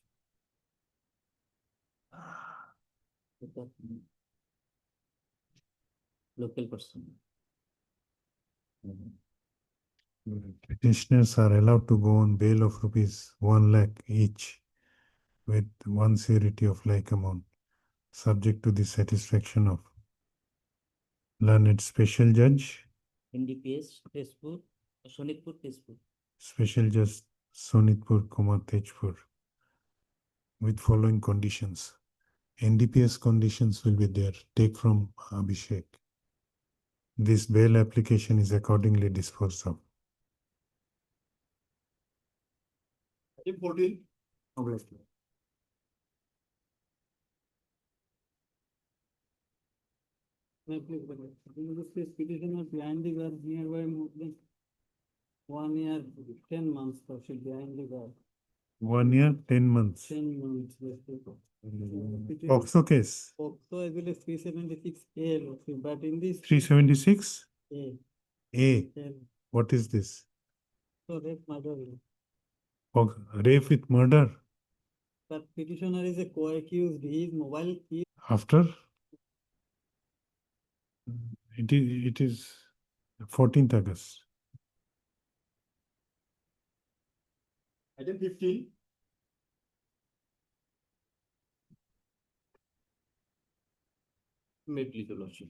Local person. Petitioners are allowed to go on bail of rupees 1 lakh each with one surety of like amount, subject to the satisfaction of learned special judge, NDPS, Tezpur, Sonitpur, Tezpur. Special Judge Sonitpur, Tejpur, with following conditions. NDPS conditions will be there. Take from Abhishek. This bail application is accordingly disposed of. Item 14. Obviously. This petitioner behind the bar nearby more than 1 year, 10 months, Lordship, behind the bar. 1 year, 10 months. 10 months. Lordship. POXO case. POXO as well as 376A, Lordship, but in this. 376 A. A. A. What is this? So rape murder. Rape with murder. But petitioner is a co-accused, his mobile key. After? It is 14th August. Item 15. May it please your lordship.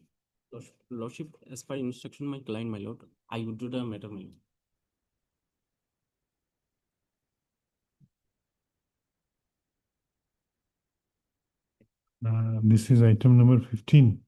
Lordship, as per instruction, my client, my lord, I would do the matter, my lord. This is item number 15.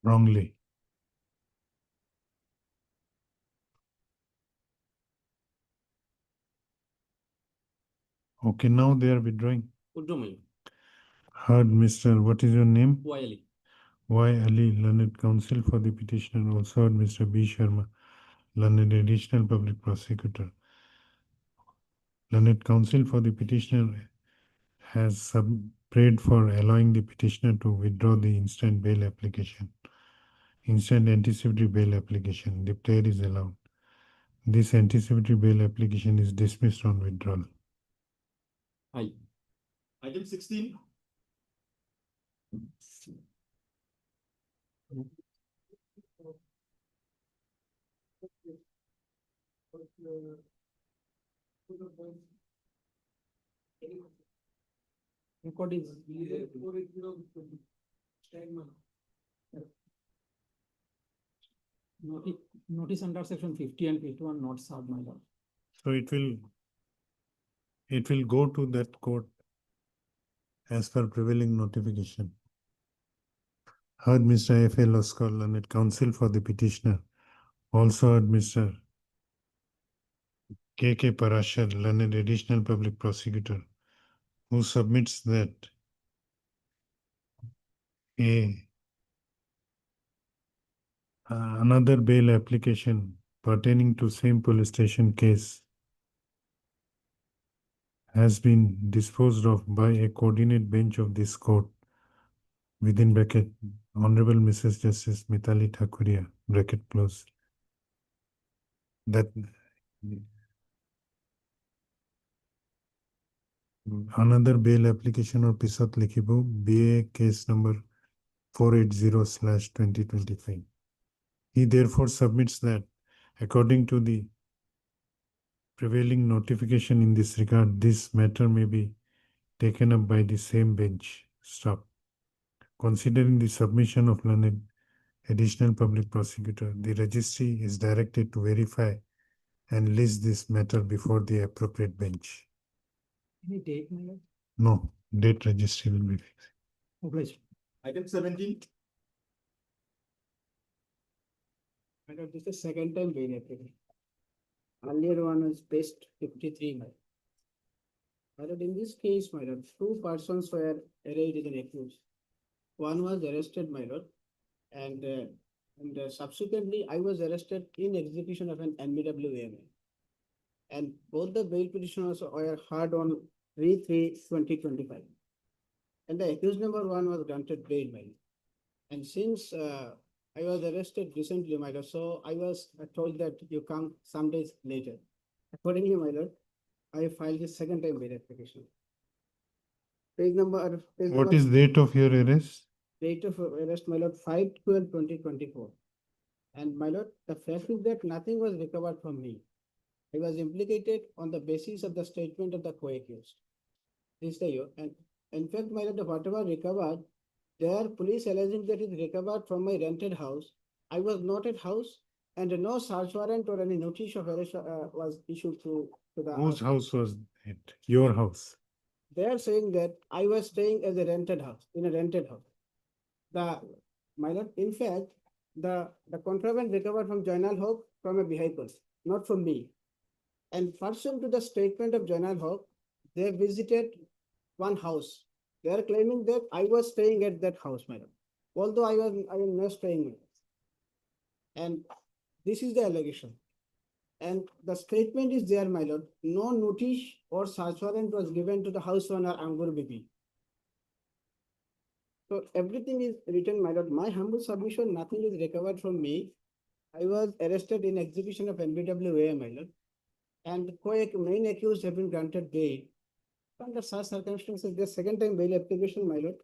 Wrongly. Okay, now they are withdrawing. Withdraw, my lord. Heard, Mr. What is your name? Wiley. Y. Ali, learned counsel for the petitioner. Also heard Mr. B. Sharma, learned additional public prosecutor. Learned counsel for the petitioner has prayed for allowing the petitioner to withdraw the instant bail application. Instant anticipatory bail application. The prayer is allowed. This anticipatory bail application is dismissed on withdrawal. Aye. Item 16. Record is. Notice under section 50 and 51 not served, my lord. So it will go to that court as per prevailing notification. Heard Mr. F. A. Loskar, learned counsel for the petitioner. Also heard Mr. K. K. Parashar, learned additional public prosecutor, who submits that another bail application pertaining to same police station case has been disposed of by a coordinate bench of this court, within bracket, Honorable Mrs. Justice Mitali Thakuria, bracket close. That another bail application or pisat likhibo, BA case number 480/2025. He therefore submits that according to the prevailing notification in this regard, this matter may be taken up by the same bench. Stop. Considering the submission of learned additional public prosecutor, the registry is directed to verify and list this matter before the appropriate bench. Any date, my lord? No, date registry will be fixed. Obliged. Item 17. My lord, this is the second time bail application. Earlier one was past 53, my lord. My lord, in this case, my lord, two persons were arraigned as an accused. One was arrested, my lord, and subsequently I was arrested in execution of an NBWAMA. And both the bail petitioners were heard on 3/3/2025. And the accused number one was granted bail, my lord. And since I was arrested recently, my lord, so I was told that you come some days later. Accordingly, my lord, I filed the second time bail application. Page number. What is date of your arrest? Date of arrest, my lord, 5/12/2024. And my lord, the fact is that nothing was recovered from me. I was implicated on the basis of the statement of the co-accused. This is the year. And in fact, my lord, whatever recovered, there police alleging that it recovered from my rented house. I was not at house, and no search warrant or any notice of arrest was issued to the Whose house was it? Your house. They are saying that I was staying as a rented house, in a rented house. My lord, in fact, the contraband recovered from Jainal Haq from a vehicle, not from me. And pursuant to the statement of Jainal Haq, they visited one house. They are claiming that I was staying at that house, my lord. Although I am not staying there. And this is the allegation. And the statement is there, my lord. No notice or search warrant was given to the house owner, Angur Bibi. So everything is written, my lord. My humble submission, nothing is recovered from me. I was arrested in execution of NBWA, my lord. And the main accused have been granted bail. Under such circumstances, the second time bail application, my lord.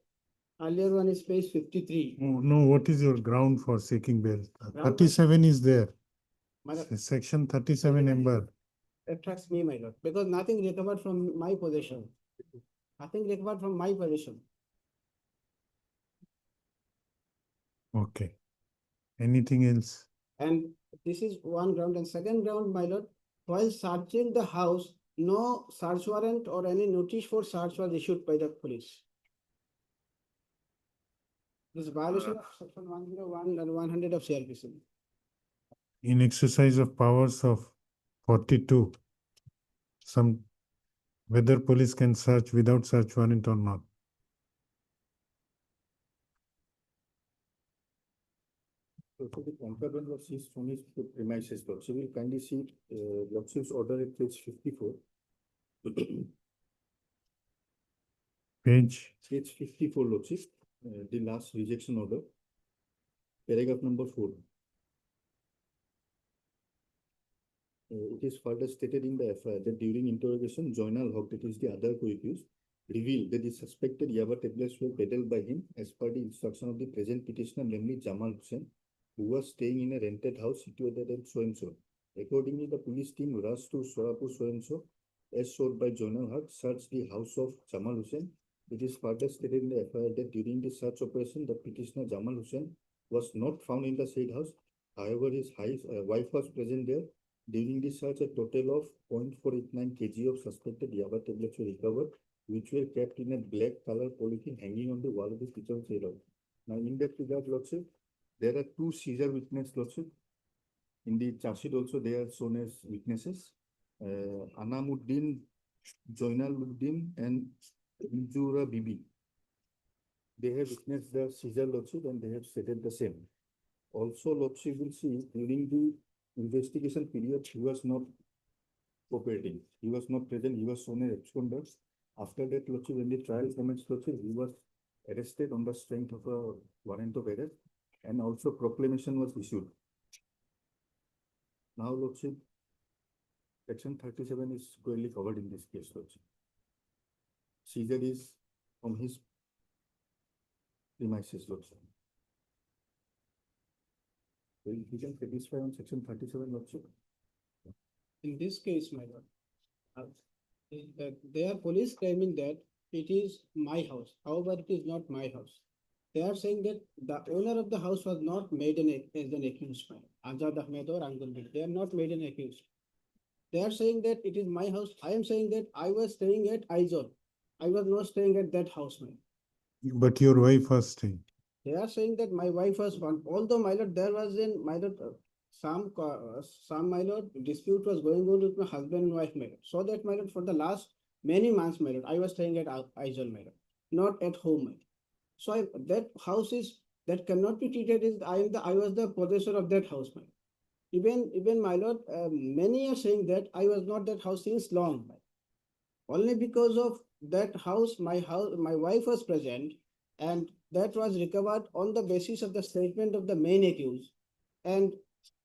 Earlier one is page 53. No, what is your ground for seeking bail? 37 is there. My lord, Section 37 ember. attracts me, my lord, because nothing recovered from my possession. Nothing recovered from my possession. Okay. Anything else? And this is one ground. And second ground, my lord, while searching the house, no search warrant or any notice for search was issued by the police. This is violation of section 101 and 100 of CRPC. In exercise of powers of 42, whether police can search without search warrant or not. So the contraband was seized from his premises, Lord. So we'll kindly see Lordship's order at page 54. Page 54, Lordship, the last rejection order, paragraph number 4. It is further stated in the FIR that during interrogation, Jainal Haq, that is the other co-accused, revealed that the suspected Yaba tablets were peddled by him as per the instruction of the present petitioner, namely Jamal Hussain, who was staying in a rented house situated at so-and-so. Accordingly, the police team rushed to Sorapu so-and-so, as showed by Jainal Haq, searched the house of Jamal Hussain. It is further stated in the FIR that during the search operation, the petitioner Jamal Hussain was not found in the said house. However, his wife was present there. During the search, a total of 0.489 kg of suspected Yaba tablets were recovered, which were kept in a black color polythene hanging on the wall of the kitchen cellar. Now, in that regard, Lordship, there are two seizure witnesses, Lordship. In the charge sheet also, they are shown as witnesses. Anamuddin, Joinaluddin, and Injura Bibi. They have witnessed the seizure, Lordship, and they have stated the same. Also, Lordship will see during the investigation period, he was not cooperating. He was not present. He was shown as absconder. After that, Lordship, when the trial commenced, Lordship, he was arrested on the strength of a warrant of arrest, and also proclamation was issued. Now, Lordship, section 37 is squarely covered in this case, Lordship. Seizure is from his premises, Lordship. So we can satisfy on section 37, Lordship. In this case, my lord, that they are police claiming that it is my house. However, it is not my house. They are saying that the owner of the house was not made as an accused, Azad Ahmed or Angul Bid. They are not made an accused. They are saying that it is my house. I am saying that I was staying at Aizol. I was not staying at that house, man. But your wife was staying. They are saying that my wife was one, although my lord, there was in my lord, some my lord dispute was going on with my husband and wife, my lord. So that my lord, for the last many months, my lord, I was staying at Aizol, my lord, not at home, my lord. So that house is, that cannot be treated as I was the possessor of that house, my lord. Even my lord, many are saying that I was not that house since long, my lord. Only because of that house, my wife was present, and that was recovered on the basis of the statement of the main accused, and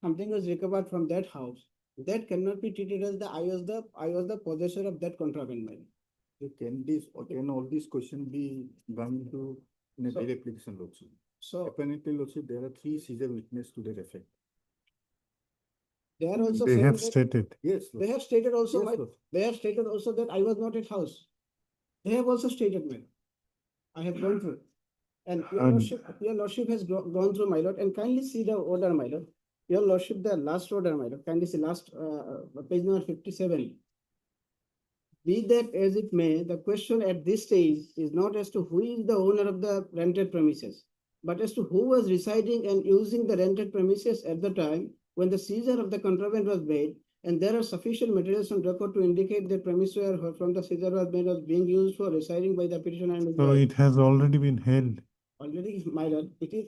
something was recovered from that house. That cannot be treated as I was the possessor of that contraband money. Can all these questions be gone into in a So- bail application also? So Apparently also there are 3 seizure witness to that effect. they are also They saying have that stated. Yes. they have stated also Yes, Lord. they have stated also that I was not at house. They have also stated, madam. I have gone through it. And your lordship has gone through, my lord, and kindly see the order, my lord. Your lordship, the last order, my lord, kindly see last page number 57. Be that as it may, the question at this stage is not as to who is the owner of the rented premises, but as to who was residing and using the rented premises at the time when the seizure of the contraband was made, and there are sufficient materials on record to indicate that premises were from the seizure was made was being used for residing by the petitioner and his So wife. it has already been held. Already, my lord, it is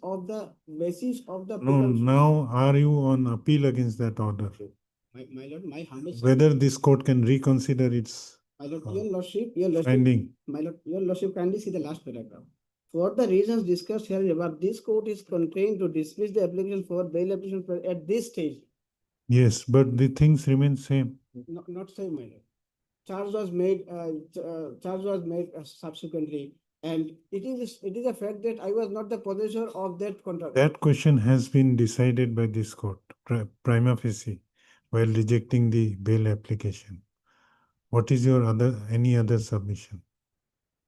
on the basis of the No, now are you on appeal against that order? my lord, my humble Whether this court can reconsider its my lord, your lordship, finding? my lord, your lordship, kindly see the last paragraph. For the reasons discussed here above, this court is constrained to dismiss the application for bail application at this stage. Yes, but the things remain same. Not same, my lord. Charge was made subsequently, and it is a fact that I was not the possessor of that contract. That question has been decided by this court prima facie while rejecting the bail application. What is your any other submission?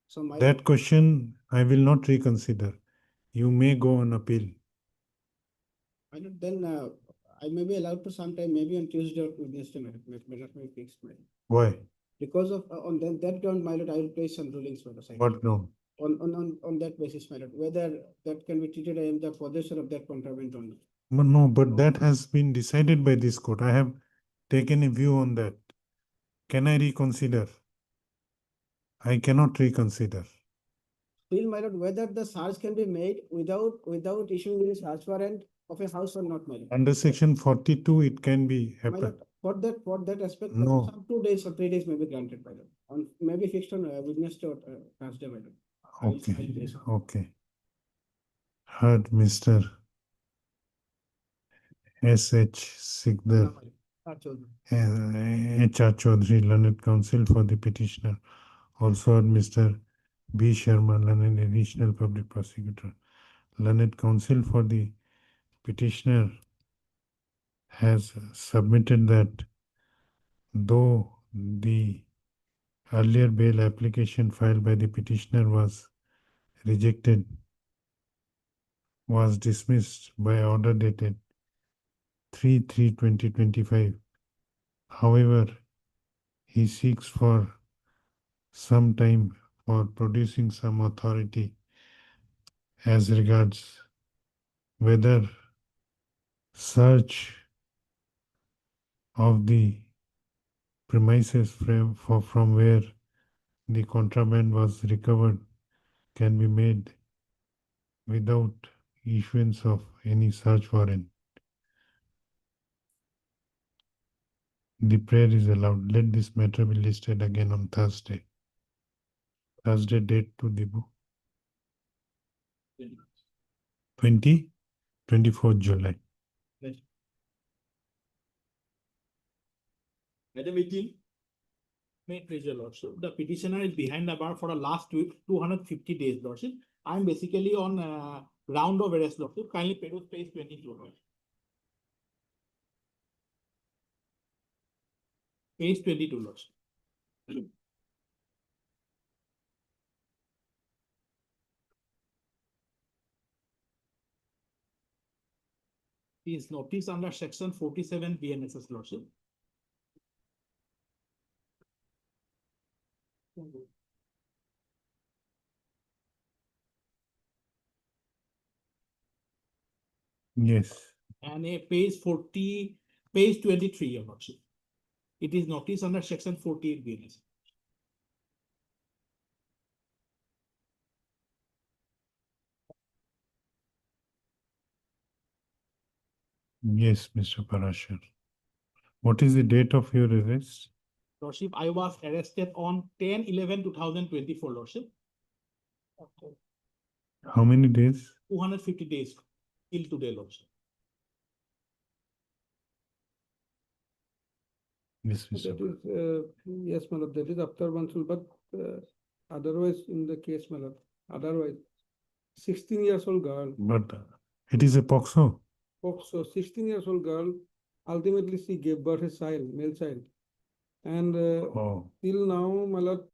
So my That question I will not reconsider. You may go on appeal. my lord, then I may be allowed to sometime, maybe on Tuesday or Wednesday, madam, may fix, madam. Why? Because of on that ground, my lord, I will place some rulings, my lord. What ground? On that basis, my lord, whether that can be treated, I am the possessor of that contraband or not. No, but that has been decided by this court. I have taken a view on that. Can I reconsider? I cannot reconsider. Still, my lord, whether the search can be made without issuing any search warrant of a house or not, my lord. Under section 42, it can be My happen. lord, for that aspect, No. some 2 days or 3 days may be granted, my lord. On maybe fixed on Wednesday or Thursday, my lord. Okay, okay. Heard Mr. S.H. Sikdar, H.R. Chaudhary, learned counsel for the petitioner. Also heard Mr. B. Sharma, learned additional public prosecutor. Learned counsel for the petitioner has submitted that though the earlier bail application filed by the petitioner was rejected, was dismissed by order dated 3/3/2025. However, he seeks for some time for producing some authority as regards whether search of the premises from where the contraband was recovered can be made without issuance of any search warrant. The prayer is allowed. Let this matter be listed again on Thursday. Thursday date to Dibu. 24th July. Madam 18. May it please your lordship. The petitioner is behind the bar for the last 250 days, lordship. I am basically on round of arrest, lordship. Kindly pay to page 22. Lordship. Page 22, Lordship. Is notice under section 47 BNSS, Lordship. Yes. And a page 40, page 23, Your Lordship. It is notice under section 48 BNSS. Yes, Mr. Parashar. What is the date of your arrest? Lordship, I was arrested on 10/11/2024, Lordship. How many days? 250 days till today, Lordship. Yes, Mr. That is, yes, my lord, that is after one, but otherwise in the case, my lord, otherwise, 16 years old girl, But it is a POXO. so 16 years old girl, ultimately she gave birth a child, male child. And Oh. till now, my lord,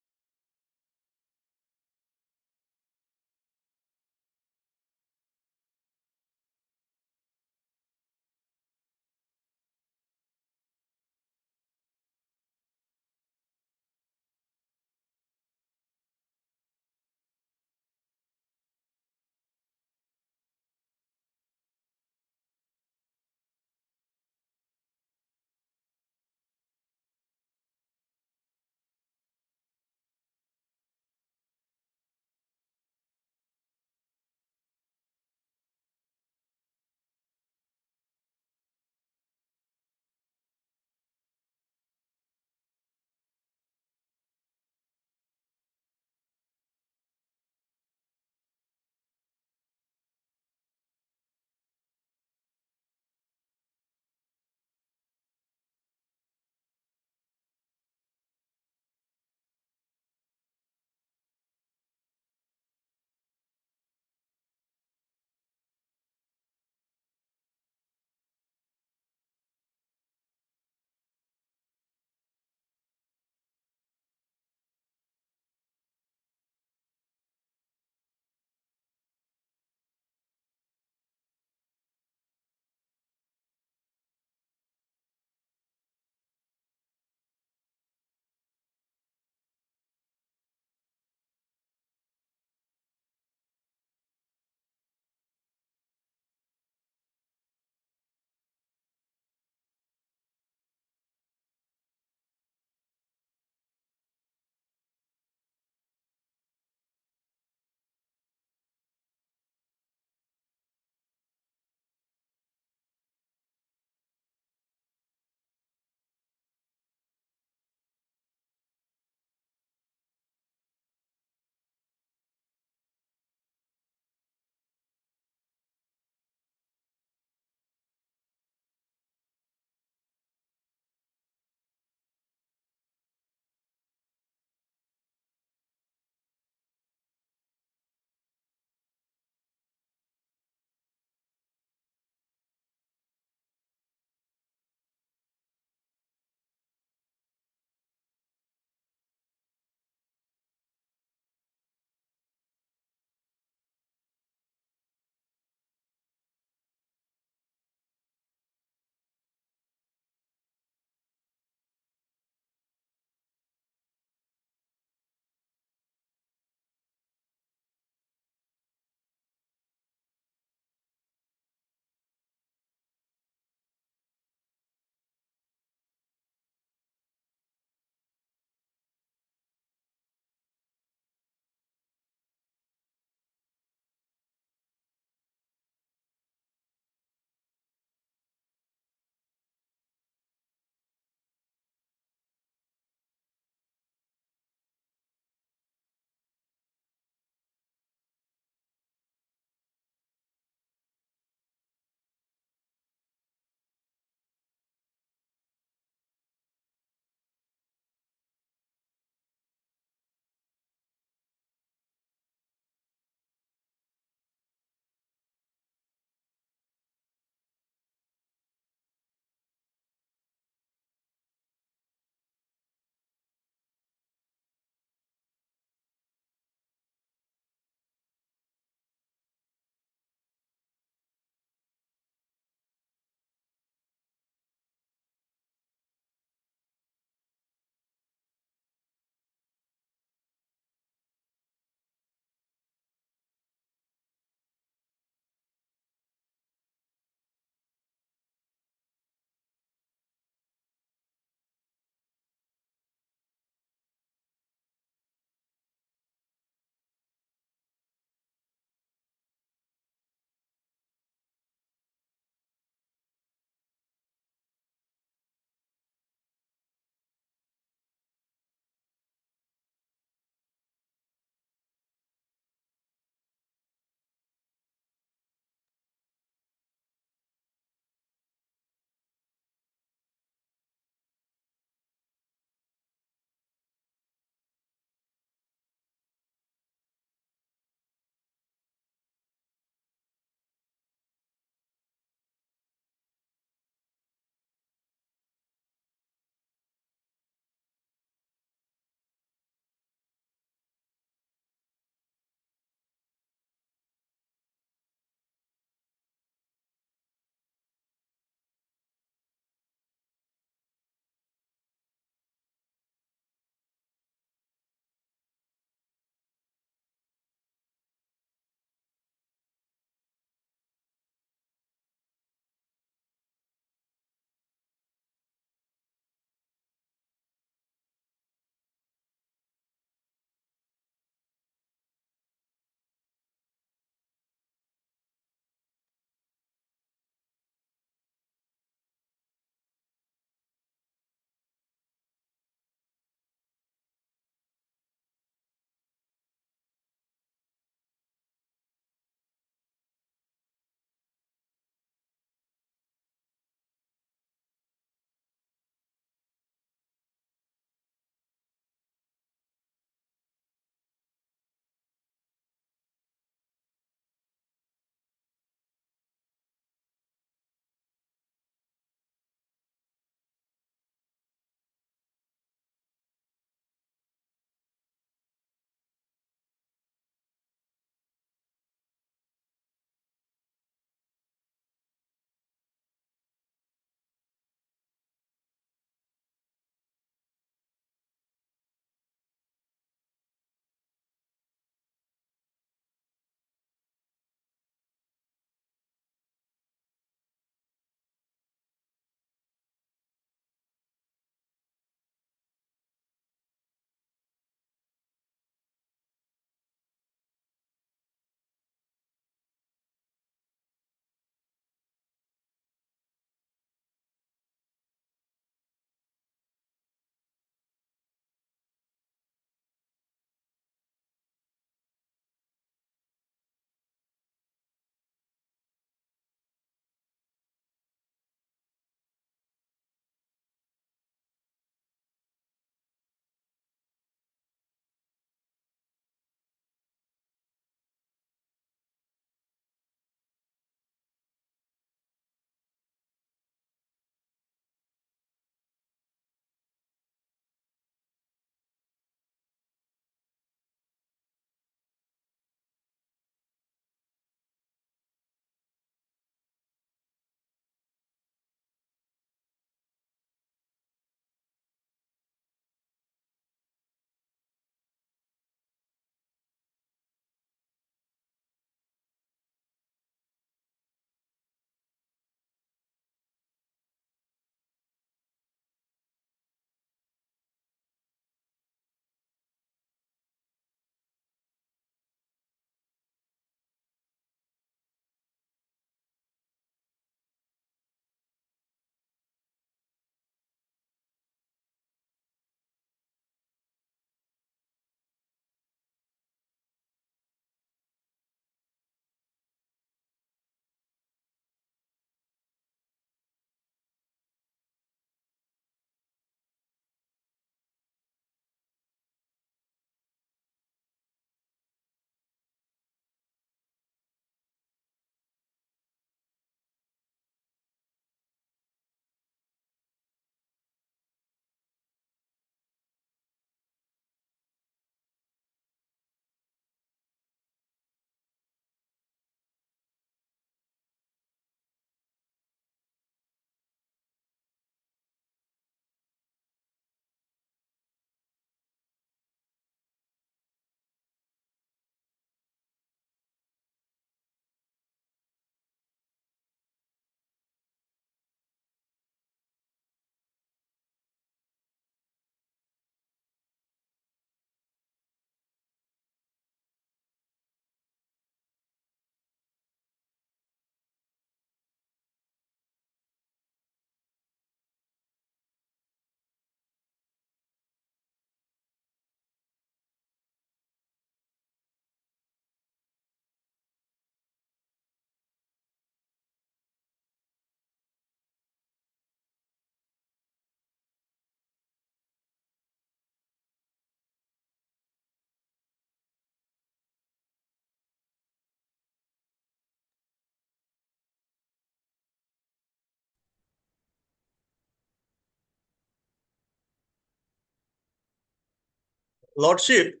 Lordship,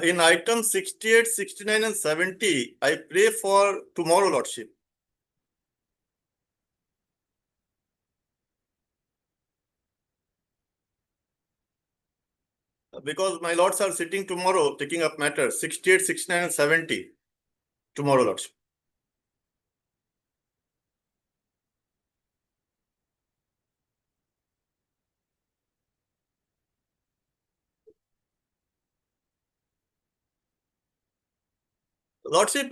in item 68, 69, and 70, I pray for tomorrow, Lordship. Because my lords are sitting tomorrow taking up matters 68, 69, and 70. Tomorrow, Lordship. Lordship,